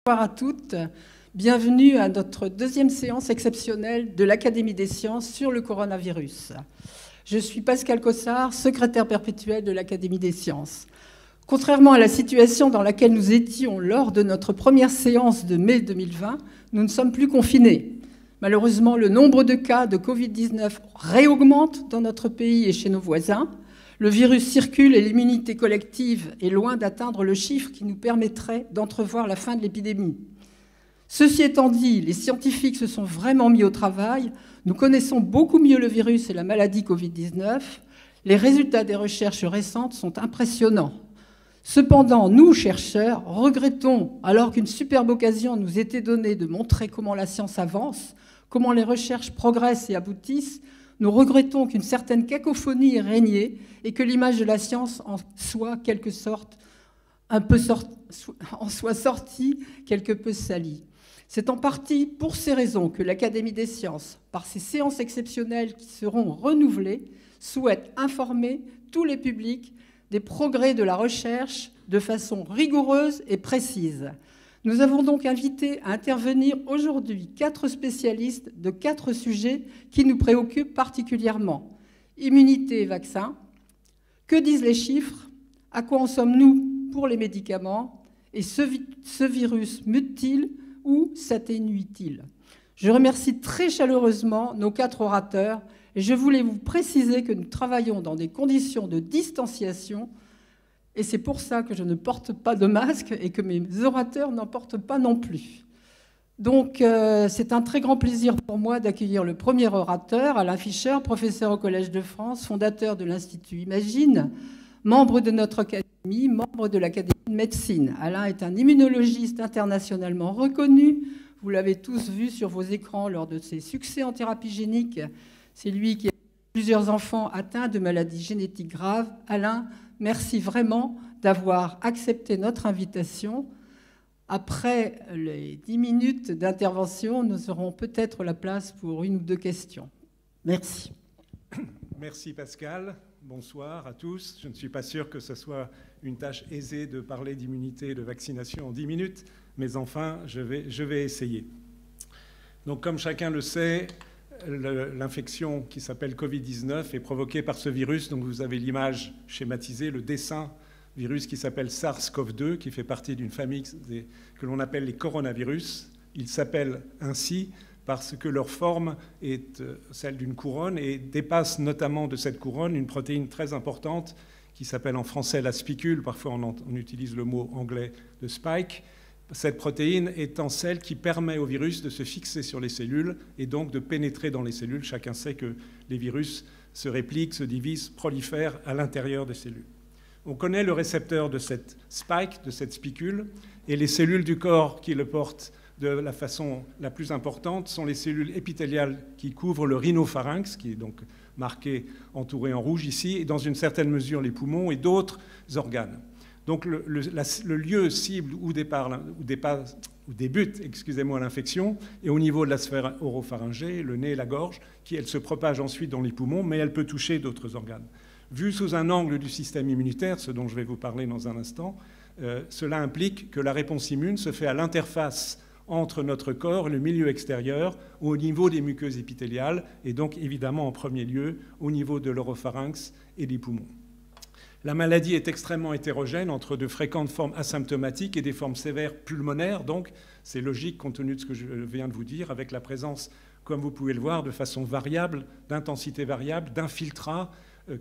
Bonsoir à toutes. Bienvenue à notre deuxième séance exceptionnelle de l'Académie des sciences sur le coronavirus. Je suis Pascale Cossard, secrétaire perpétuelle de l'Académie des sciences. Contrairement à la situation dans laquelle nous étions lors de notre première séance de mai 2020, nous ne sommes plus confinés. Malheureusement, le nombre de cas de Covid-19 réaugmente dans notre pays et chez nos voisins. Le virus circule et l'immunité collective est loin d'atteindre le chiffre qui nous permettrait d'entrevoir la fin de l'épidémie. Ceci étant dit, les scientifiques se sont vraiment mis au travail. Nous connaissons beaucoup mieux le virus et la maladie Covid-19. Les résultats des recherches récentes sont impressionnants. Cependant, nous, chercheurs, regrettons, alors qu'une superbe occasion nous était donnée de montrer comment la science avance, comment les recherches progressent et aboutissent, nous regrettons qu'une certaine cacophonie ait régné et que l'image de la science en soit quelque sorte sortie quelque peu salie. C'est en partie pour ces raisons que l'Académie des sciences, par ces séances exceptionnelles qui seront renouvelées, souhaite informer tous les publics des progrès de la recherche de façon rigoureuse et précise. Nous avons donc invité à intervenir aujourd'hui 4 spécialistes de 4 sujets qui nous préoccupent particulièrement. Immunité et vaccins, que disent les chiffres, à quoi en sommes-nous pour les médicaments et ce virus mute-t-il ou s'atténue-t-il? Je remercie très chaleureusement nos 4 orateurs et je voulais vous préciser que nous travaillons dans des conditions de distanciation. Et c'est pour ça que je ne porte pas de masque et que mes orateurs n'en portent pas non plus. Donc, c'est un très grand plaisir pour moi d'accueillir le premier orateur, Alain Fischer, professeur au Collège de France, fondateur de l'Institut Imagine, membre de notre académie, membre de l'Académie de médecine. Alain est un immunologiste internationalement reconnu. Vous l'avez tous vu sur vos écrans lors de ses succès en thérapie génique. C'est lui qui a plusieurs enfants atteints de maladies génétiques graves. Alain, merci vraiment d'avoir accepté notre invitation. Après les 10 minutes d'intervention, nous aurons peut-être la place pour 1 ou 2 questions. Merci. Merci Pascal. Bonsoir à tous. Je ne suis pas sûr que ce soit une tâche aisée de parler d'immunité et de vaccination en 10 minutes, mais enfin, je vais essayer. Donc, comme chacun le sait, l'infection qui s'appelle Covid-19 est provoquée par ce virus. Donc vous avez l'image schématisée, le dessin virus qui s'appelle SARS-CoV-2, qui fait partie d'une famille que l'on appelle les coronavirus. Ils s'appellent ainsi parce que leur forme est celle d'une couronne et dépasse notamment de cette couronne une protéine très importante qui s'appelle en français la spicule. Parfois on utilise le mot anglais de spike. Cette protéine étant celle qui permet au virus de se fixer sur les cellules et donc de pénétrer dans les cellules. Chacun sait que les virus se répliquent, se divisent, prolifèrent à l'intérieur des cellules. On connaît le récepteur de cette spike, de cette spicule, et les cellules du corps qui le portent de la façon la plus importante sont les cellules épithéliales qui couvrent le rhinopharynx, qui est donc marqué, entouré en rouge ici, et dans une certaine mesure les poumons et d'autres organes. Donc le lieu cible où débute l'infection est au niveau de la sphère oropharyngée, le nez et la gorge, elle se propage ensuite dans les poumons, mais elle peut toucher d'autres organes. Vu sous un angle du système immunitaire, ce dont je vais vous parler dans un instant, cela implique que la réponse immune se fait à l'interface entre notre corps et le milieu extérieur, au niveau des muqueuses épithéliales, et donc évidemment en premier lieu au niveau de l'oropharynx et des poumons. La maladie est extrêmement hétérogène entre de fréquentes formes asymptomatiques et des formes sévères pulmonaires. Donc, c'est logique, compte tenu de ce que je viens de vous dire, avec la présence, comme vous pouvez le voir, de façon variable, d'intensité variable, d'infiltrats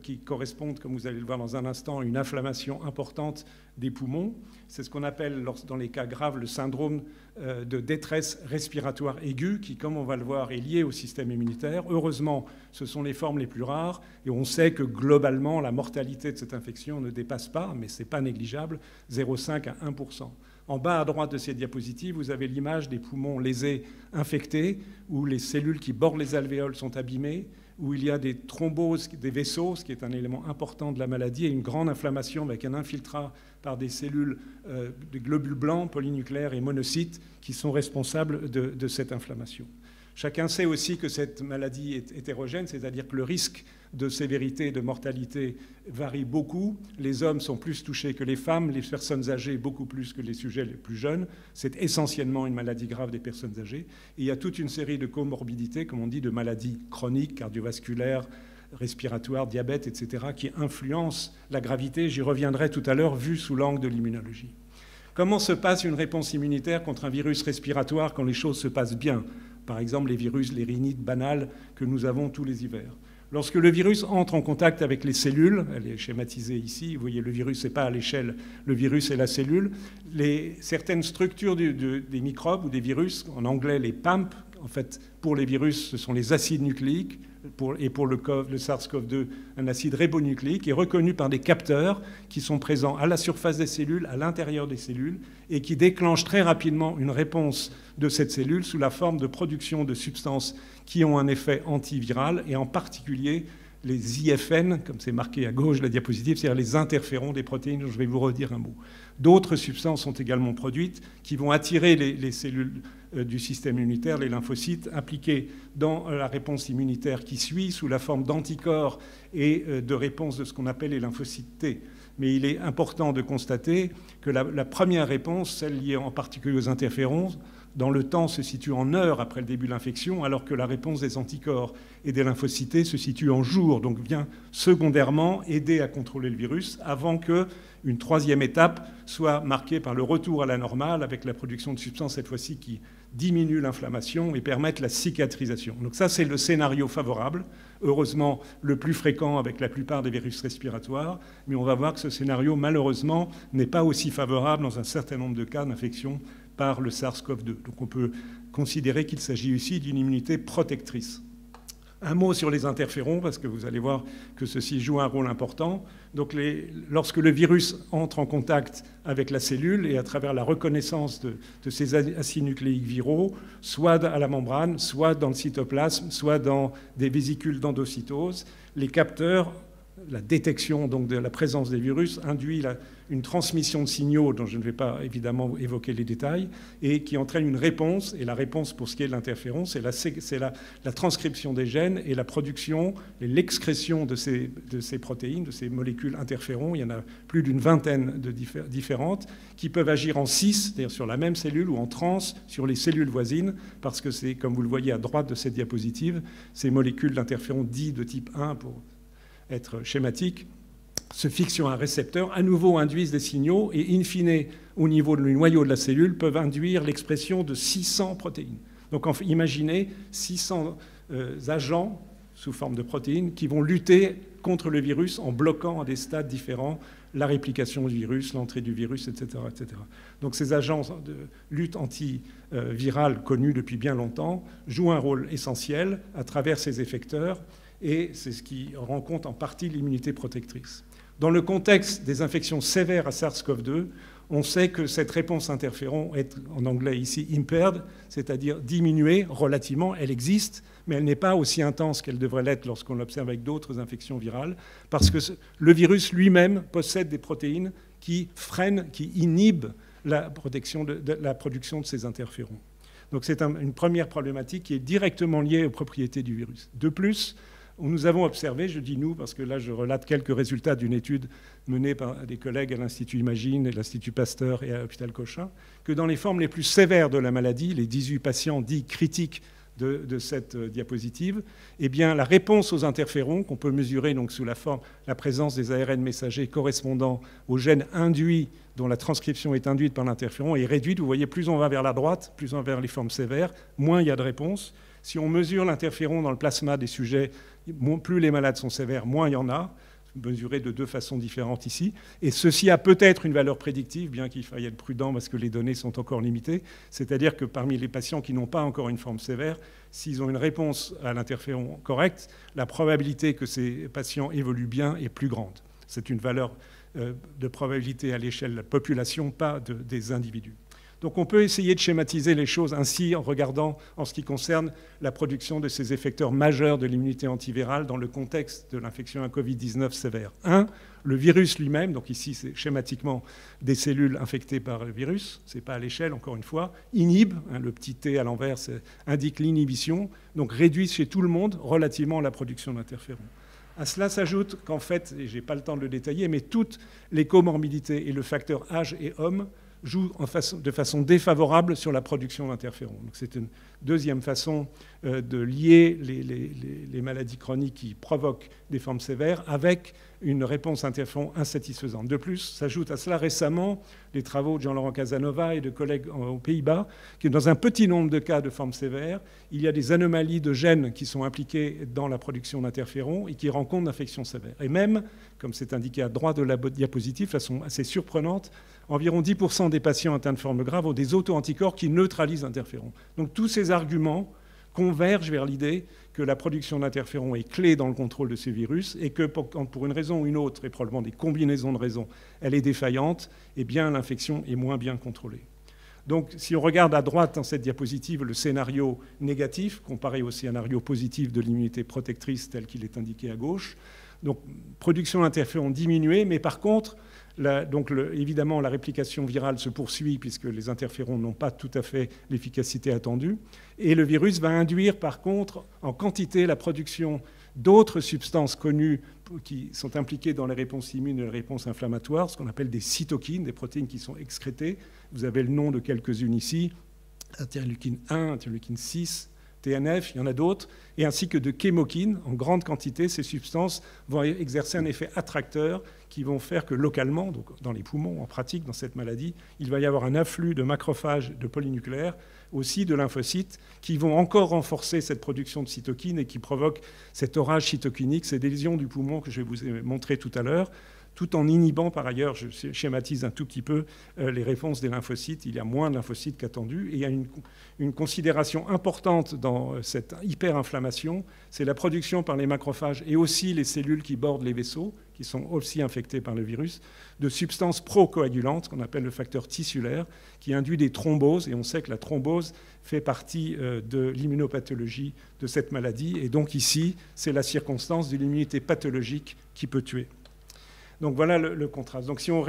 qui correspondent, comme vous allez le voir dans un instant, à une inflammation importante des poumons. C'est ce qu'on appelle, dans les cas graves, le syndrome de détresse respiratoire aiguë, qui, comme on va le voir, est lié au système immunitaire. Heureusement, ce sont les formes les plus rares, et on sait que globalement, la mortalité de cette infection ne dépasse pas, mais ce n'est pas négligeable, 0,5 à 1%. En bas à droite de cette diapositive, vous avez l'image des poumons lésés infectés, où les cellules qui bordent les alvéoles sont abîmées, où il y a des thromboses, des vaisseaux, ce qui est un élément important de la maladie, et une grande inflammation avec un infiltrat par des cellules, des globules blancs, polynucléaires et monocytes, qui sont responsables de cette inflammation. Chacun sait aussi que cette maladie est hétérogène, c'est-à-dire que le risque de sévérité et de mortalité varie beaucoup. Les hommes sont plus touchés que les femmes, les personnes âgées beaucoup plus que les sujets les plus jeunes. C'est essentiellement une maladie grave des personnes âgées. Et il y a toute une série de comorbidités, comme on dit, de maladies chroniques, cardiovasculaires, respiratoires, diabète, etc., qui influencent la gravité. J'y reviendrai tout à l'heure, vu sous l'angle de l'immunologie. Comment se passe une réponse immunitaire contre un virus respiratoire quand les choses se passent bien? Par exemple, les virus, les rhinites banales que nous avons tous les hivers. Lorsque le virus entre en contact avec les cellules, elle est schématisée ici, vous voyez, le virus, ce n'est pas à l'échelle, le virus et la cellule, certaines structures des microbes ou des virus, en anglais les PAMP, en fait, pour les virus, ce sont les acides nucléiques, et pour le SARS-CoV-2, un acide ribonucléique, est reconnu par des capteurs qui sont présents à la surface des cellules, à l'intérieur des cellules, et qui déclenchent très rapidement une réponse de cette cellule sous la forme de production de substances qui ont un effet antiviral, et en particulier les IFN, comme c'est marqué à gauche de la diapositive, c'est-à-dire les interférons des protéines, dont je vais vous redire un mot. D'autres substances sont également produites qui vont attirer les cellules du système immunitaire, les lymphocytes, impliqués dans la réponse immunitaire qui suit sous la forme d'anticorps et de réponse de ce qu'on appelle les lymphocytes T. Mais il est important de constater que la première réponse, celle liée en particulier aux interférons, dans le temps se situe en heures après le début de l'infection, alors que la réponse des anticorps et des lymphocytes se situe en jours, donc vient secondairement aider à contrôler le virus, avant qu'une troisième étape soit marquée par le retour à la normale, avec la production de substances cette fois-ci qui diminuent l'inflammation et permettent la cicatrisation. Donc ça, c'est le scénario favorable, heureusement le plus fréquent avec la plupart des virus respiratoires, mais on va voir que ce scénario, malheureusement, n'est pas aussi favorable dans un certain nombre de cas d'infection par le SARS-CoV-2. Donc on peut considérer qu'il s'agit ici d'une immunité protectrice. Un mot sur les interférons, parce que vous allez voir que ceci joue un rôle important. Donc lorsque le virus entre en contact avec la cellule et à travers la reconnaissance de ces acides nucléiques viraux, soit à la membrane, soit dans le cytoplasme, soit dans des vésicules d'endocytose, les capteurs, la détection donc de la présence des virus induit une transmission de signaux dont je ne vais pas évidemment évoquer les détails et qui entraîne une réponse. Et la réponse pour ce qui est de l'interféron, c'est la transcription des gènes et la production et l'excrétion de ces protéines, de ces molécules interférons. Il y en a plus d'une vingtaine de différentes qui peuvent agir en cis, c'est-à-dire sur la même cellule, ou en trans sur les cellules voisines, parce que c'est, comme vous le voyez à droite de cette diapositive, ces molécules d'interférons dits de type 1 pour être schématique, se fixent sur un récepteur, à nouveau induisent des signaux et, in fine, au niveau du noyau de la cellule, peuvent induire l'expression de 600 protéines. Donc imaginez 600 agents sous forme de protéines qui vont lutter contre le virus en bloquant à des stades différents la réplication du virus, l'entrée du virus, etc., etc. Donc ces agents de lutte antivirale connus depuis bien longtemps jouent un rôle essentiel à travers ces effecteurs, et c'est ce qui rend compte en partie l'immunité protectrice. Dans le contexte des infections sévères à SARS-CoV-2, on sait que cette réponse interféron est, en anglais ici, impaired, c'est-à-dire diminuée relativement. Elle existe, mais elle n'est pas aussi intense qu'elle devrait l'être lorsqu'on l'observe avec d'autres infections virales, parce que le virus lui-même possède des protéines qui freinent, qui inhibent la production de ces interférons. Donc c'est une première problématique qui est directement liée aux propriétés du virus. De plus, nous avons observé, je dis nous parce que là je relate quelques résultats d'une étude menée par des collègues à l'Institut Imagine et l'Institut Pasteur et à l'hôpital Cochin, que dans les formes les plus sévères de la maladie, les 18 patients dits critiques de cette diapositive, eh bien, la réponse aux interférons, qu'on peut mesurer donc sous la présence des ARN messagers correspondant aux gènes induits dont la transcription est induite par l'interféron, est réduite. Vous voyez, plus on va vers la droite, plus on va vers les formes sévères, moins il y a de réponses. Si on mesure l'interféron dans le plasma des sujets, plus les malades sont sévères, moins il y en a, mesuré de deux façons différentes ici. Et ceci a peut-être une valeur prédictive, bien qu'il faille être prudent parce que les données sont encore limitées. C'est-à-dire que parmi les patients qui n'ont pas encore une forme sévère, s'ils ont une réponse à l'interféron correcte, la probabilité que ces patients évoluent bien est plus grande. C'est une valeur de probabilité à l'échelle de la population, pas des individus. Donc on peut essayer de schématiser les choses ainsi en regardant en ce qui concerne la production de ces effecteurs majeurs de l'immunité antivirale dans le contexte de l'infection à Covid-19 sévère. 1, le virus lui-même, donc ici c'est schématiquement des cellules infectées par le virus, ce n'est pas à l'échelle encore une fois, inhibe, le petit t à l'envers indique l'inhibition, donc réduit chez tout le monde relativement à la production d'interférons. À cela s'ajoute qu'en fait, et je n'ai pas le temps de le détailler, mais toutes les comorbidités et le facteur âge et homme jouent de façon défavorable sur la production d'interférons. Donc c'est une deuxième façon de lier les maladies chroniques qui provoquent des formes sévères avec une réponse interféron insatisfaisante. De plus, s'ajoutent à cela récemment les travaux de Jean-Laurent Casanova et de collègues aux Pays-Bas, qui dans un petit nombre de cas de formes sévères, il y a des anomalies de gènes qui sont impliquées dans la production d'interférons et qui rencontrent d'infections sévères. Et même, comme c'est indiqué à droite de la diapositive, de façon assez surprenante, environ 10% des patients atteints de formes graves ont des auto-anticorps qui neutralisent l'interféron. Donc tous ces arguments convergent vers l'idée que la production d'interférons est clé dans le contrôle de ces virus et que pour une raison ou une autre, et probablement des combinaisons de raisons, elle est défaillante, eh bien l'infection est moins bien contrôlée. Donc si on regarde à droite dans cette diapositive le scénario négatif, comparé au scénario positif de l'immunité protectrice tel qu'il est indiqué à gauche, donc production d'interférons diminuée, mais par contre, évidemment, la réplication virale se poursuit puisque les interférons n'ont pas tout à fait l'efficacité attendue. Et le virus va induire, par contre, en quantité, la production d'autres substances connues qui sont impliquées dans les réponses immunes et les réponses inflammatoires, ce qu'on appelle des cytokines, des protéines qui sont excrétées. Vous avez le nom de quelques-unes ici, interleukine 1, interleukine 6, TNF, il y en a d'autres, et ainsi que de chémokines. En grande quantité, ces substances vont exercer un effet attracteur qui vont faire que localement, donc dans les poumons, en pratique, dans cette maladie, il va y avoir un afflux de macrophages, de polynucléaires, aussi de lymphocytes, qui vont encore renforcer cette production de cytokines et qui provoquent cet orage cytokinique, ces lésions du poumon que je vais vous montrer tout à l'heure, tout en inhibant par ailleurs, je schématise un tout petit peu, les réponses des lymphocytes. Il y a moins de lymphocytes qu'attendu. Et il y a une considération importante dans cette hyperinflammation, c'est la production par les macrophages et aussi les cellules qui bordent les vaisseaux, qui sont aussi infectées par le virus, de substances procoagulantes, qu'on appelle le facteur tissulaire, qui induit des thromboses. Et on sait que la thrombose fait partie de l'immunopathologie de cette maladie. Et donc ici, c'est la circonstance de l'immunité pathologique qui peut tuer. Donc voilà le contraste. Donc si on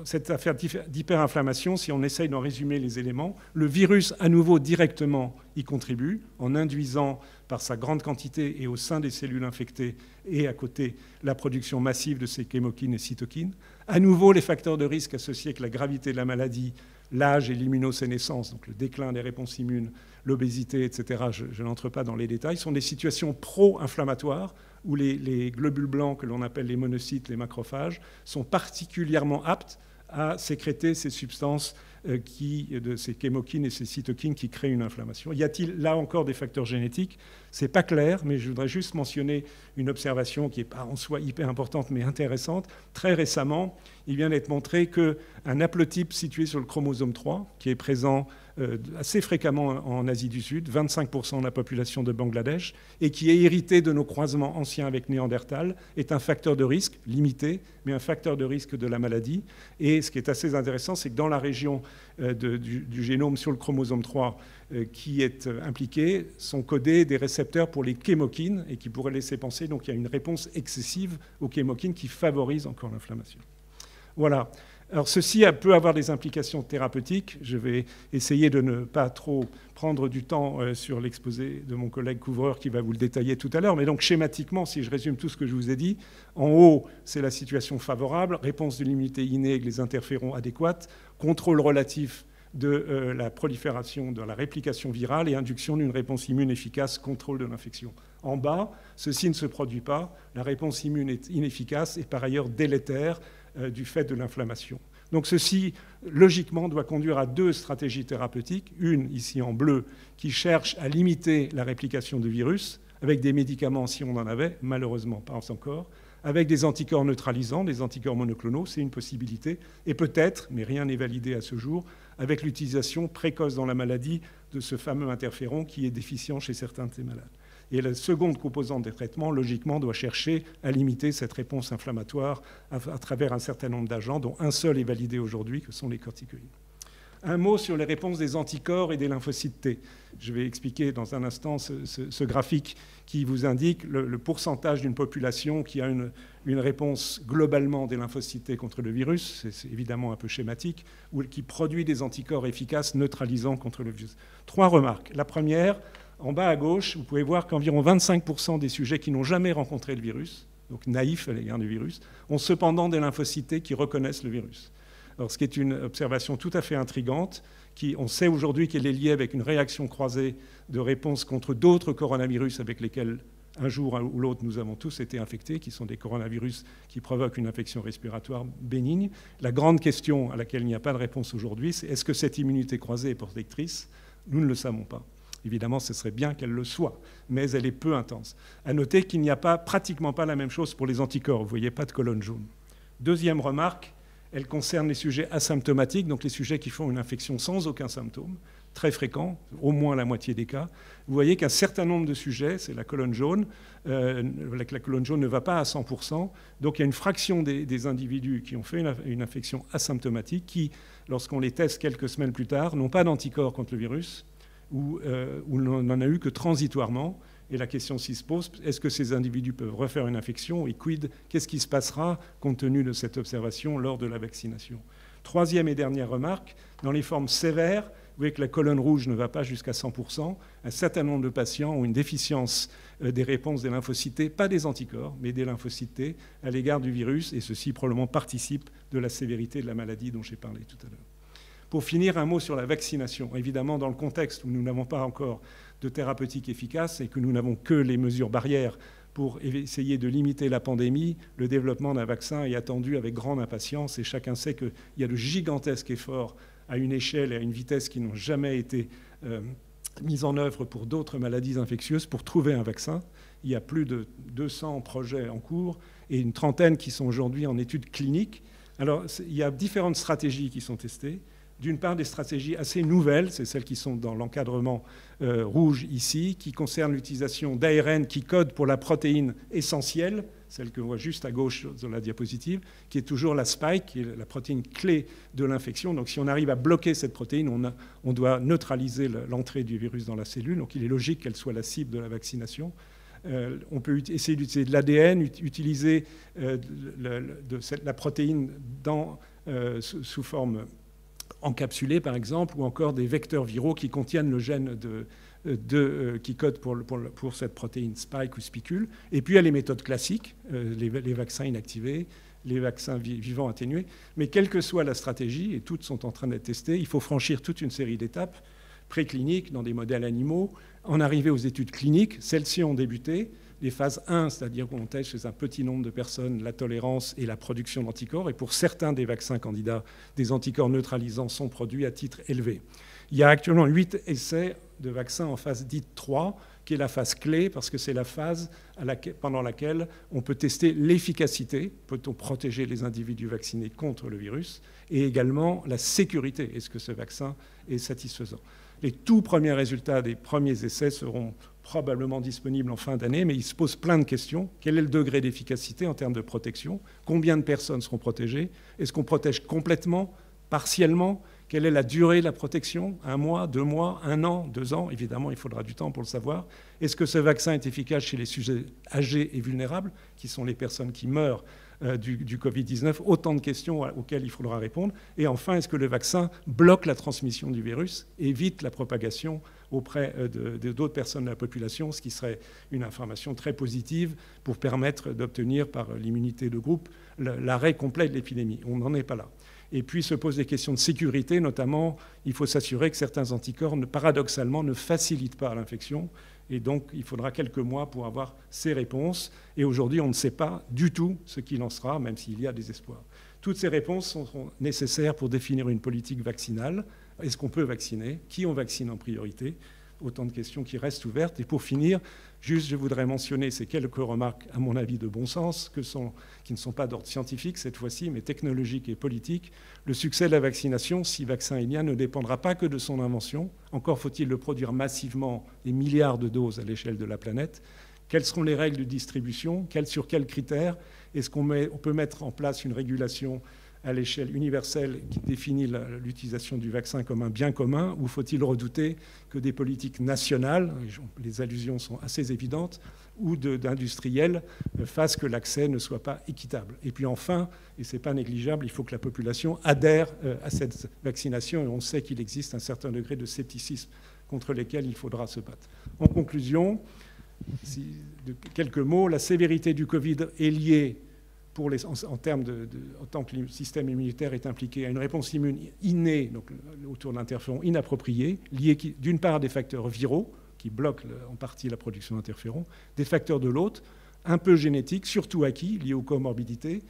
cette affaire d'hyperinflammation, si on essaye d'en résumer les éléments, le virus à nouveau directement y contribue en induisant par sa grande quantité et au sein des cellules infectées et à côté la production massive de ces chémokines et cytokines. À nouveau les facteurs de risque associés avec la gravité de la maladie, l'âge et l'immunosénescence, donc le déclin des réponses immunes, l'obésité, etc., je n'entre pas dans les détails, sont des situations pro-inflammatoires où les globules blancs que l'on appelle les monocytes, les macrophages, sont particulièrement aptes à sécréter ces substances de ces chémokines et ces cytokines qui créent une inflammation. Y a-t-il là encore des facteurs génétiques ? Ce n'est pas clair, mais je voudrais juste mentionner une observation qui n'est pas en soi hyper importante, mais intéressante. Très récemment, il vient d'être montré qu'un haplotype situé sur le chromosome 3, qui est présent assez fréquemment en Asie du Sud, 25% de la population de Bangladesh, et qui est hérité de nos croisements anciens avec Néandertal, est un facteur de risque limité, mais un facteur de risque de la maladie. Et ce qui est assez intéressant, c'est que dans la région du génome sur le chromosome 3 qui est impliqué, sont codés des récepteurs pour les chémokines et qui pourraient laisser penser donc il y a une réponse excessive aux chémokines qui favorise encore l'inflammation. Voilà. Alors ceci peut avoir des implications thérapeutiques. Je vais essayer de ne pas trop prendre du temps sur l'exposé de mon collègue couvreur qui va vous le détailler tout à l'heure. Mais donc schématiquement, si je résume tout ce que je vous ai dit, en haut, c'est la situation favorable, réponse de l'immunité innée avec les interférons adéquates, contrôle relatif de la prolifération, de la réplication virale et induction d'une réponse immune efficace, contrôle de l'infection. En bas, ceci ne se produit pas, la réponse immune est inefficace et par ailleurs délétère du fait de l'inflammation. Donc ceci, logiquement, doit conduire à deux stratégies thérapeutiques. Une, ici en bleu, qui cherche à limiter la réplication du virus, avec des médicaments si on en avait, malheureusement pas encore, avec des anticorps neutralisants, des anticorps monoclonaux, c'est une possibilité, et peut-être, mais rien n'est validé à ce jour, avec l'utilisation précoce dans la maladie de ce fameux interféron qui est déficient chez certains de ces malades. Et la seconde composante des traitements, logiquement, doit chercher à limiter cette réponse inflammatoire à travers un certain nombre d'agents, dont un seul est validé aujourd'hui, que sont les corticoïdes. Un mot sur les réponses des anticorps et des lymphocytes T. Je vais expliquer dans un instant ce graphique qui vous indique le pourcentage d'une population qui a une réponse globalement des lymphocytes T contre le virus, c'est évidemment un peu schématique, ou qui produit des anticorps efficaces neutralisant contre le virus. 3 remarques. La première, en bas à gauche, vous pouvez voir qu'environ 25% des sujets qui n'ont jamais rencontré le virus, donc naïfs à l'égard du virus, ont cependant des lymphocytes T qui reconnaissent le virus. Alors, ce qui est une observation tout à fait intrigante, on sait aujourd'hui qu'elle est liée avec une réaction croisée de réponse contre d'autres coronavirus avec lesquels un jour ou l'autre nous avons tous été infectés, qui sont des coronavirus qui provoquent une infection respiratoire bénigne. La grande question à laquelle il n'y a pas de réponse aujourd'hui, c'est est-ce que cette immunité croisée est protectrice? Nous ne le savons pas. Évidemment, ce serait bien qu'elle le soit, mais elle est peu intense. À noter qu'il n'y a pratiquement pas la même chose pour les anticorps. Vous ne voyez pas de colonne jaune. Deuxième remarque, elle concerne les sujets asymptomatiques, donc les sujets qui font une infection sans aucun symptôme, très fréquent, au moins la moitié des cas. Vous voyez qu'un certain nombre de sujets, c'est la colonne jaune, la colonne jaune ne va pas à 100%, donc il y a une fraction des individus qui ont fait une infection asymptomatique qui, lorsqu'on les teste quelques semaines plus tard, n'ont pas d'anticorps contre le virus, ou on n'en a eu que transitoirement. Et la question s'y se pose, est-ce que ces individus peuvent refaire une infection? Et quid, qu'est-ce qui se passera compte tenu de cette observation lors de la vaccination? Troisième et dernière remarque, dans les formes sévères, vous voyez que la colonne rouge ne va pas jusqu'à 100%. Un certain nombre de patients ont une déficience des réponses des lymphocytes T, pas des anticorps, mais des lymphocytes T à l'égard du virus, et ceci probablement participe de la sévérité de la maladie dont j'ai parlé tout à l'heure. Pour finir, un mot sur la vaccination. Évidemment, dans le contexte où nous n'avons pas encore de thérapeutique efficace et que nous n'avons que les mesures barrières pour essayer de limiter la pandémie, le développement d'un vaccin est attendu avec grande impatience et chacun sait qu'il y a de gigantesques efforts à une échelle et à une vitesse qui n'ont jamais été mises en œuvre pour d'autres maladies infectieuses pour trouver un vaccin. Il y a plus de 200 projets en cours et une trentaine qui sont aujourd'hui en études cliniques. Alors, il y a différentes stratégies qui sont testées. D'une part, des stratégies assez nouvelles, c'est celles qui sont dans l'encadrement rouge ici, qui concernent l'utilisation d'ARN qui code pour la protéine essentielle, celle que l'on voit juste à gauche sur la diapositive, qui est toujours la spike, qui est la protéine clé de l'infection. Donc si on arrive à bloquer cette protéine, on doit neutraliser l'entrée du virus dans la cellule. Donc il est logique qu'elle soit la cible de la vaccination. On peut essayer d'utiliser de l'ADN, utiliser la protéine sous forme encapsulés, par exemple, ou encore des vecteurs viraux qui contiennent le gène qui code pour cette protéine spike ou spicule. Et puis, il y a les méthodes classiques, les vaccins inactivés, les vaccins vivants atténués. Mais quelle que soit la stratégie, et toutes sont en train d'être testées, il faut franchir toute une série d'étapes précliniques dans des modèles animaux, en arriver aux études cliniques. Celles-ci ont débuté. Les phases 1, c'est-à-dire qu'on teste chez un petit nombre de personnes la tolérance et la production d'anticorps. Et pour certains des vaccins candidats, des anticorps neutralisants sont produits à titre élevé. Il y a actuellement 8 essais de vaccins en phase dite 3, qui est la phase clé, parce que c'est la phase pendant laquelle on peut tester l'efficacité, peut-on protéger les individus vaccinés contre le virus, et également la sécurité, est-ce que ce vaccin est satisfaisant. Les tout premiers résultats des premiers essais seront probablement disponibles en fin d'année, mais il se pose plein de questions. Quel est le degré d'efficacité en termes de protection? Combien de personnes seront protégées? Est-ce qu'on protège complètement, partiellement? Quelle est la durée de la protection? 1 mois, 2 mois, 1 an, 2 ans? Évidemment, il faudra du temps pour le savoir. Est-ce que ce vaccin est efficace chez les sujets âgés et vulnérables, qui sont les personnes qui meurent du Covid-19? Autant de questions auxquelles il faudra répondre. Et enfin, est-ce que le vaccin bloque la transmission du virus, évite la propagation auprès d'autres personnes de la population, ce qui serait une information très positive pour permettre d'obtenir par l'immunité de groupe l'arrêt complet de l'épidémie. On n'en est pas là. Et puis se posent des questions de sécurité, notamment il faut s'assurer que certains anticorps, paradoxalement, ne facilitent pas l'infection. Et donc il faudra quelques mois pour avoir ces réponses. Et aujourd'hui, on ne sait pas du tout ce qu'il en sera, même s'il y a des espoirs. Toutes ces réponses seront nécessaires pour définir une politique vaccinale. Est-ce qu'on peut vacciner? Qui on vaccine en priorité? Autant de questions qui restent ouvertes. Et pour finir, juste je voudrais mentionner ces quelques remarques, à mon avis, de bon sens, qui ne sont pas d'ordre scientifique cette fois-ci, mais technologique et politique. Le succès de la vaccination, si vaccin il y a, ne dépendra pas que de son invention. Encore faut-il le produire massivement, des milliards de doses à l'échelle de la planète. Quelles seront les règles de distribution? Sur quels critères? Est-ce qu'on peut mettre en place une régulation à l'échelle universelle qui définit l'utilisation du vaccin comme un bien commun, ou faut-il redouter que des politiques nationales, les allusions sont assez évidentes, ou d'industriels fassent que l'accès ne soit pas équitable. Et puis enfin, et ce n'est pas négligeable, il faut que la population adhère à cette vaccination, et on sait qu'il existe un certain degré de scepticisme contre lesquels il faudra se battre. En conclusion, quelques mots, la sévérité du Covid est liée en tant que le système immunitaire est impliqué à une réponse immune innée, donc autour d'interférons inappropriés, liée d'une part à des facteurs viraux, qui bloquent en partie la production d'interférons, des facteurs de l'autre, un peu génétiques, surtout acquis, liés aux comorbidités,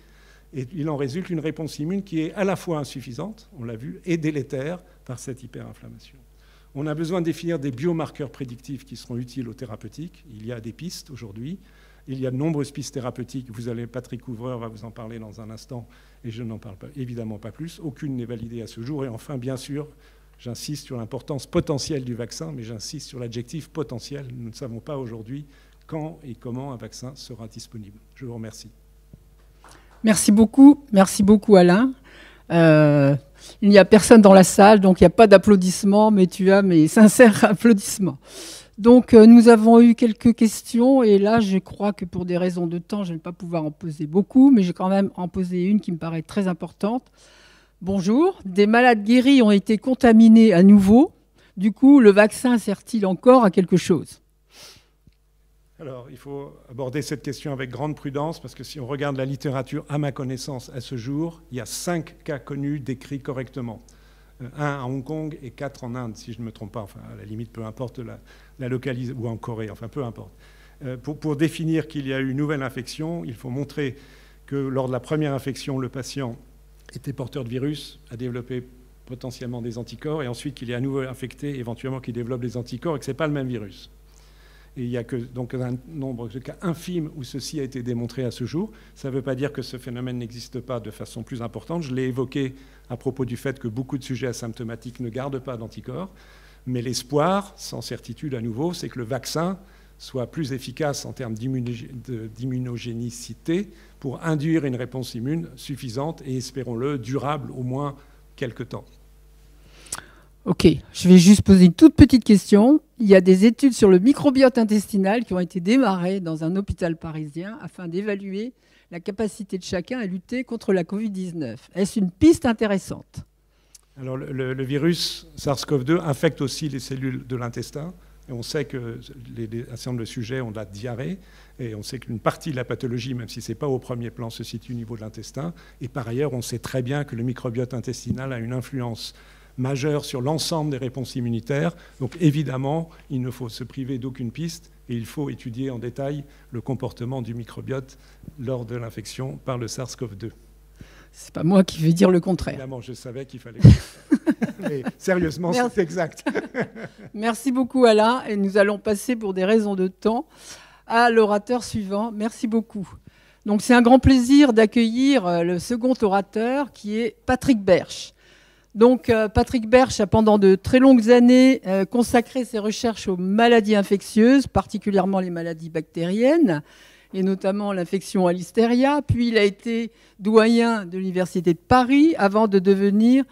et il en résulte une réponse immune qui est à la fois insuffisante, on l'a vu, et délétère par cette hyperinflammation. On a besoin de définir des biomarqueurs prédictifs qui seront utiles aux thérapeutiques. Il y a des pistes aujourd'hui. Il y a de nombreuses pistes thérapeutiques. Patrick Ouvreur va vous en parler dans un instant, et je n'en parle évidemment pas plus. Aucune n'est validée à ce jour. Et enfin, bien sûr, j'insiste sur l'importance potentielle du vaccin, mais j'insiste sur l'adjectif potentiel. Nous ne savons pas aujourd'hui quand et comment un vaccin sera disponible. Je vous remercie. Merci beaucoup Alain. Il n'y a personne dans la salle, donc il n'y a pas d'applaudissements, mais tu as mes sincères applaudissements. Donc nous avons eu quelques questions, et là je crois que pour des raisons de temps, je ne vais pas pouvoir en poser beaucoup, mais j'ai quand même en posé une qui me paraît très importante. Bonjour, des malades guéris ont été contaminés à nouveau. Du coup, le vaccin sert-il encore à quelque chose ? Alors, il faut aborder cette question avec grande prudence, parce que si on regarde la littérature, à ma connaissance, à ce jour, il y a 5 cas connus décrits correctement. 1 à Hong Kong et 4 en Inde, si je ne me trompe pas. Enfin, à la limite, peu importe la localisation, ou en Corée, enfin, peu importe. Pour définir qu'il y a eu une nouvelle infection, il faut montrer que lors de la première infection, le patient était porteur de virus, a développé potentiellement des anticorps, et ensuite qu'il est à nouveau infecté, éventuellement qu'il développe des anticorps, et que ce n'est pas le même virus. Et il n'y a que donc un nombre de cas infimes où ceci a été démontré à ce jour. Ça ne veut pas dire que ce phénomène n'existe pas de façon plus importante. Je l'ai évoqué à propos du fait que beaucoup de sujets asymptomatiques ne gardent pas d'anticorps. Mais l'espoir, sans certitude à nouveau, c'est que le vaccin soit plus efficace en termes d'immunogénicité pour induire une réponse immune suffisante et, espérons-le, durable au moins quelque temps. Ok, je vais juste poser une toute petite question. Il y a des études sur le microbiote intestinal qui ont été démarrées dans un hôpital parisien afin d'évaluer la capacité de chacun à lutter contre la Covid-19. Est-ce une piste intéressante ? Alors, le virus SARS-CoV-2 infecte aussi les cellules de l'intestin. Et on sait qu'un certain nombre de sujets ont de la diarrhée. Et on sait qu'une partie de la pathologie, même si ce n'est pas au premier plan, se situe au niveau de l'intestin. Et par ailleurs, on sait très bien que le microbiote intestinal a une influence majeure sur l'ensemble des réponses immunitaires. Donc évidemment, il ne faut se priver d'aucune piste et il faut étudier en détail le comportement du microbiote lors de l'infection par le SARS-CoV-2. C'est pas moi qui vais dire le contraire. Évidemment, je savais qu'il fallait. Mais sérieusement, c'est exact. Merci beaucoup Alain, et nous allons passer pour des raisons de temps à l'orateur suivant. Merci beaucoup. Donc c'est un grand plaisir d'accueillir le second orateur qui est Patrick Berche. Donc Patrick Berche a pendant de très longues années consacré ses recherches aux maladies infectieuses, particulièrement les maladies bactériennes, et notamment l'infection à Listeria. Puis il a été doyen de l'Université de Paris avant de devenir,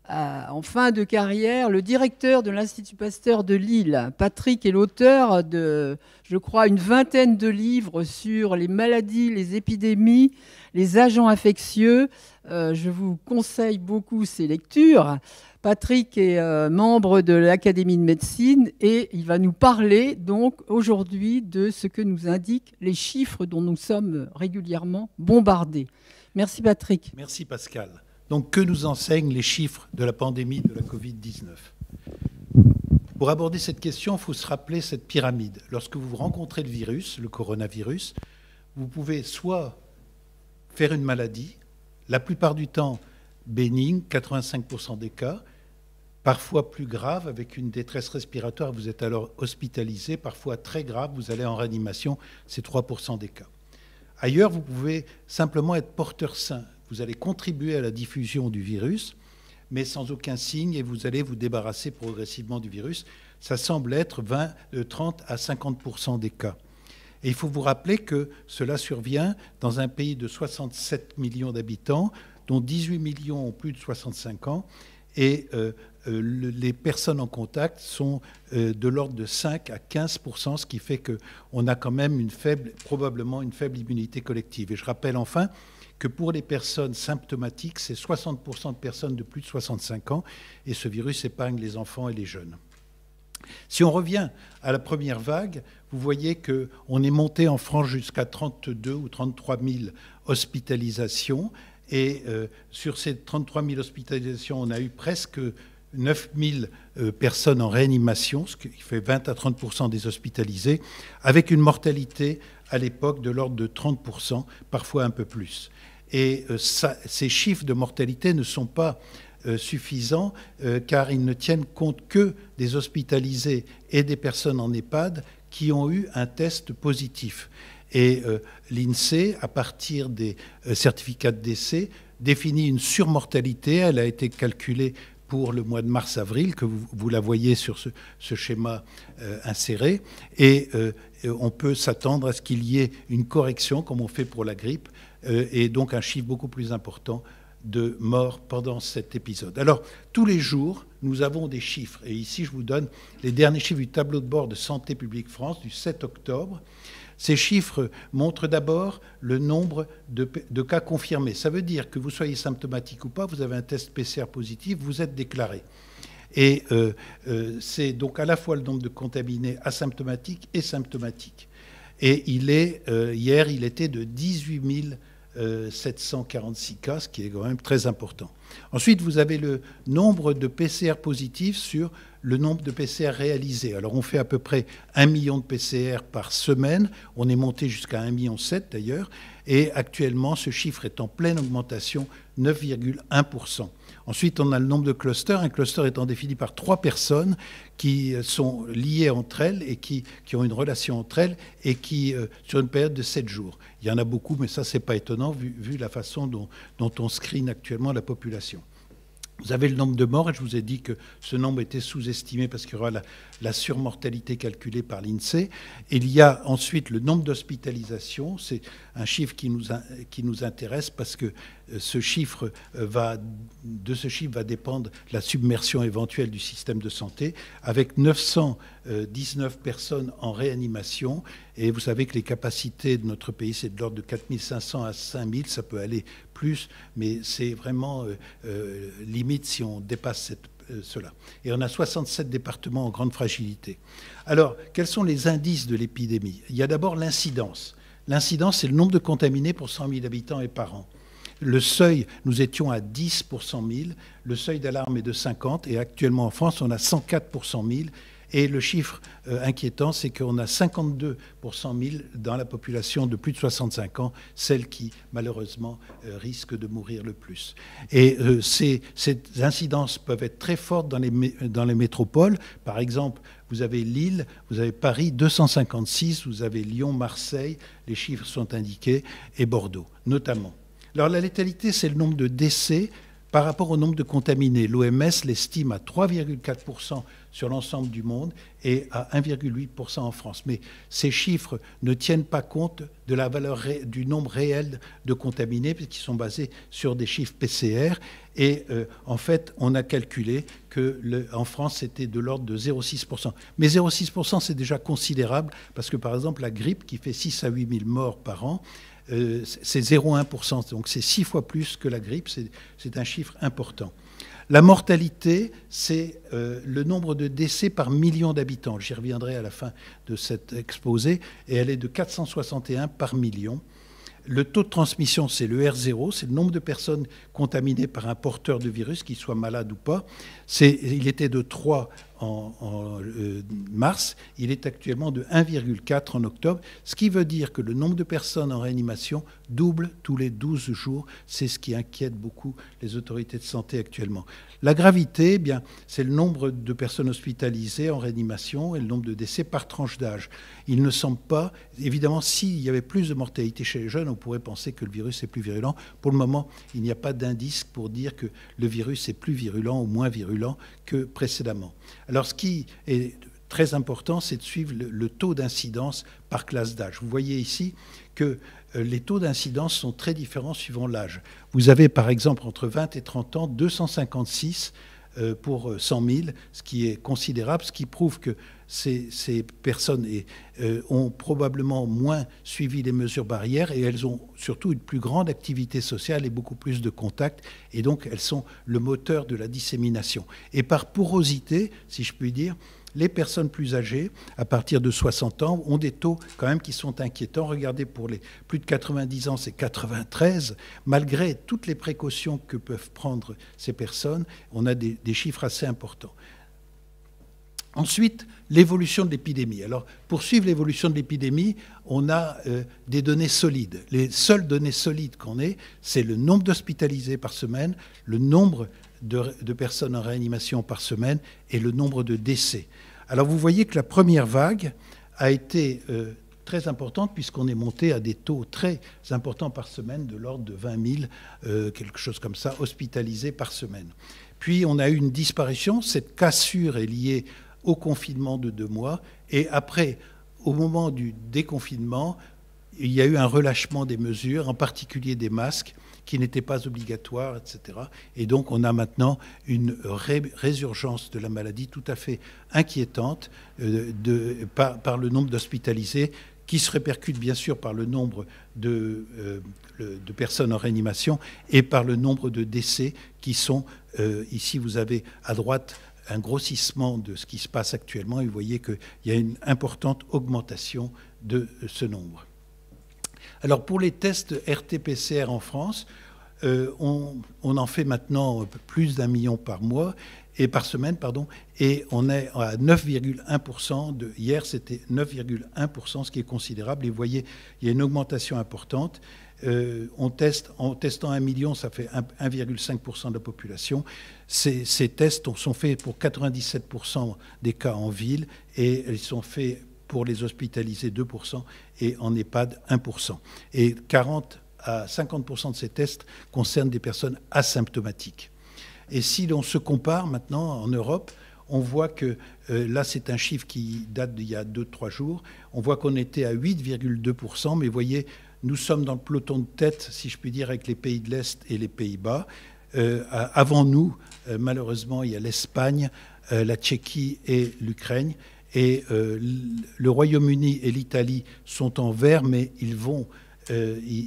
en fin de carrière, le directeur de l'Institut Pasteur de Lille. Patrick est l'auteur de, je crois, une vingtaine de livres sur les maladies, les épidémies, les agents infectieux. Je vous conseille beaucoup ces lectures. Patrick est membre de l'Académie de médecine et il va nous parler donc aujourd'hui de ce que nous indiquent les chiffres dont nous sommes régulièrement bombardés. Merci Patrick. Merci Pascal. Donc que nous enseignent les chiffres de la pandémie de la Covid-19 ? Pour aborder cette question, il faut se rappeler cette pyramide. Lorsque vous rencontrez le virus, le coronavirus, vous pouvez soit faire une maladie, la plupart du temps bénigne, 85% des cas, parfois plus grave, avec une détresse respiratoire, vous êtes alors hospitalisé, parfois très grave, vous allez en réanimation, c'est 3% des cas. Ailleurs, vous pouvez simplement être porteur sain. Vous allez contribuer à la diffusion du virus, mais sans aucun signe, et vous allez vous débarrasser progressivement du virus. Ça semble être 30 à 50% des cas. Et il faut vous rappeler que cela survient dans un pays de 67 millions d'habitants, dont 18 millions ont plus de 65 ans. Et les personnes en contact sont de l'ordre de 5 à 15%, ce qui fait qu'on a quand même probablement une faible immunité collective. Et je rappelle enfin que pour les personnes symptomatiques, c'est 60% de personnes de plus de 65 ans, et ce virus épargne les enfants et les jeunes. Si on revient à la première vague, vous voyez qu'on est monté en France jusqu'à 32 ou 33 000 hospitalisations. Et sur ces 33 000 hospitalisations, on a eu presque 9 000 personnes en réanimation, ce qui fait 20 à 30% des hospitalisés, avec une mortalité à l'époque de l'ordre de 30%, parfois un peu plus. Et ces chiffres de mortalité ne sont pas suffisants car ils ne tiennent compte que des hospitalisés et des personnes en EHPAD qui ont eu un test positif. Et l'INSEE, à partir des certificats de décès, définit une surmortalité. Elle a été calculée pour le mois de mars-avril, que vous la voyez sur ce schéma inséré. Et on peut s'attendre à ce qu'il y ait une correction, comme on fait pour la grippe, et donc un chiffre beaucoup plus important de morts pendant cet épisode. Alors, tous les jours, nous avons des chiffres. Et ici, je vous donne les derniers chiffres du tableau de bord de Santé publique France du 7 octobre. Ces chiffres montrent d'abord le nombre de cas confirmés. Ça veut dire que vous soyez symptomatique ou pas, vous avez un test PCR positif, vous êtes déclaré. Et c'est donc à la fois le nombre de contaminés asymptomatiques et symptomatiques. Et hier, il était de 18 746 cas, ce qui est quand même très important. Ensuite, vous avez le nombre de PCR positifs sur le nombre de PCR réalisés. Alors, on fait à peu près 1 million de PCR par semaine. On est monté jusqu'à 1,7 million d'ailleurs. Et actuellement, ce chiffre est en pleine augmentation, 9,1%. Ensuite, on a le nombre de clusters. Un cluster étant défini par 3 personnes qui sont liées entre elles et qui ont une relation entre elles et qui, sur une période de 7 jours. Il y en a beaucoup, mais ça, ce n'est pas étonnant vu la façon dont on screen actuellement la population. Vous avez le nombre de morts, et je vous ai dit que ce nombre était sous-estimé parce qu'il y aura la surmortalité calculée par l'INSEE. Il y a ensuite le nombre d'hospitalisations. C'est un chiffre qui nous intéresse parce que de ce chiffre va dépendre la submersion éventuelle du système de santé, avec 919 personnes en réanimation. Et vous savez que les capacités de notre pays, c'est de l'ordre de 4 500 à 5 000. Ça peut aller plus, mais c'est vraiment limite si on dépasse cela. Et on a 67 départements en grande fragilité. Alors, quels sont les indices de l'épidémie? Il y a d'abord l'incidence. L'incidence, c'est le nombre de contaminés pour 100 000 habitants et par an. Le seuil, nous étions à 10 pour 100 000. Le seuil d'alarme est de 50. Et actuellement en France, on a 104 pour 100 000. Et le chiffre inquiétant, c'est qu'on a 52 pour 100 000 dans la population de plus de 65 ans, celle qui, malheureusement, risque de mourir le plus. Et ces incidences peuvent être très fortes dans les métropoles. Par exemple, vous avez Lille, vous avez Paris, 256, vous avez Lyon, Marseille, les chiffres sont indiqués, et Bordeaux, notamment. Alors, la létalité, c'est le nombre de décès par rapport au nombre de contaminés. L'OMS l'estime à 3,4% sur l'ensemble du monde et à 1,8% en France. Mais ces chiffres ne tiennent pas compte de la valeur du nombre réel de contaminés, puisqu'ils sont basés sur des chiffres PCR. Et en fait, on a calculé qu'en France, c'était de l'ordre de 0,6%. Mais 0,6%, c'est déjà considérable, parce que par exemple, la grippe, qui fait 6 à 8 000 morts par an, c'est 0,1%, donc c'est 6 fois plus que la grippe, c'est un chiffre important. La mortalité, c'est le nombre de décès par million d'habitants. J'y reviendrai à la fin de cet exposé, et elle est de 461 par million. Le taux de transmission, c'est le R0, c'est le nombre de personnes contaminées par un porteur de virus, qu'il soit malade ou pas. Il était de 3 en mars, il est actuellement de 1,4 en octobre, ce qui veut dire que le nombre de personnes en réanimation double tous les 12 jours. C'est ce qui inquiète beaucoup les autorités de santé actuellement. La gravité, eh bien, c'est le nombre de personnes hospitalisées en réanimation et le nombre de décès par tranche d'âge. Il ne semble pas, évidemment, s'il y avait plus de mortalité chez les jeunes, on pourrait penser que le virus est plus virulent. Pour le moment, il n'y a pas d'indice pour dire que le virus est plus virulent ou moins virulent que précédemment. Alors, ce qui est très important, c'est de suivre le taux d'incidence par classe d'âge. Vous voyez ici que les taux d'incidence sont très différents suivant l'âge. Vous avez par exemple entre 20 et 30 ans 256 pour 100 000, ce qui est considérable, ce qui prouve que ces personnes ont probablement moins suivi les mesures barrières et elles ont surtout une plus grande activité sociale et beaucoup plus de contacts, et donc elles sont le moteur de la dissémination. Et par porosité, si je puis dire, les personnes plus âgées, à partir de 60 ans, ont des taux quand même qui sont inquiétants. Regardez, pour les plus de 90 ans, c'est 93. Malgré toutes les précautions que peuvent prendre ces personnes, on a des chiffres assez importants. Ensuite, l'évolution de l'épidémie. Alors, pour suivre l'évolution de l'épidémie, on a des données solides. Les seules données solides qu'on ait, c'est le nombre d'hospitalisés par semaine, le nombre de personnes en réanimation par semaine et le nombre de décès. Alors vous voyez que la première vague a été très importante puisqu'on est monté à des taux très importants par semaine, de l'ordre de 20 000, quelque chose comme ça, hospitalisés par semaine. Puis on a eu une disparition. Cette cassure est liée au confinement de 2 mois. Et après, au moment du déconfinement, il y a eu un relâchement des mesures, en particulier des masques, qui n'étaient pas obligatoires, etc. Et donc, on a maintenant une résurgence de la maladie tout à fait inquiétante par le nombre d'hospitalisés, qui se répercute bien sûr par le nombre de personnes en réanimation et par le nombre de décès qui sont, ici vous avez à droite un grossissement de ce qui se passe actuellement, et vous voyez qu'il y a une importante augmentation de ce nombre. Alors pour les tests RT-PCR en France, on en fait maintenant plus d'1 million par mois, et par semaine, pardon, et on est à 9,1%. Hier, c'était 9,1%, ce qui est considérable. Et vous voyez, il y a une augmentation importante. En testant 1 million, ça fait 1,5% de la population. Ces tests sont faits pour 97% des cas en ville, et ils sont faits pour les hospitalisés 2% et en EHPAD 1%. Et 40 à 50% de ces tests concernent des personnes asymptomatiques. Et si l'on se compare maintenant en Europe, on voit que, là c'est un chiffre qui date d'il y a 2-3 jours, on voit qu'on était à 8,2%, mais vous voyez, nous sommes dans le peloton de tête, si je puis dire, avec les pays de l'Est et les Pays-Bas. Avant nous, malheureusement, il y a l'Espagne, la Tchéquie et l'Ukraine. Et le Royaume-Uni et l'Italie sont en vert, mais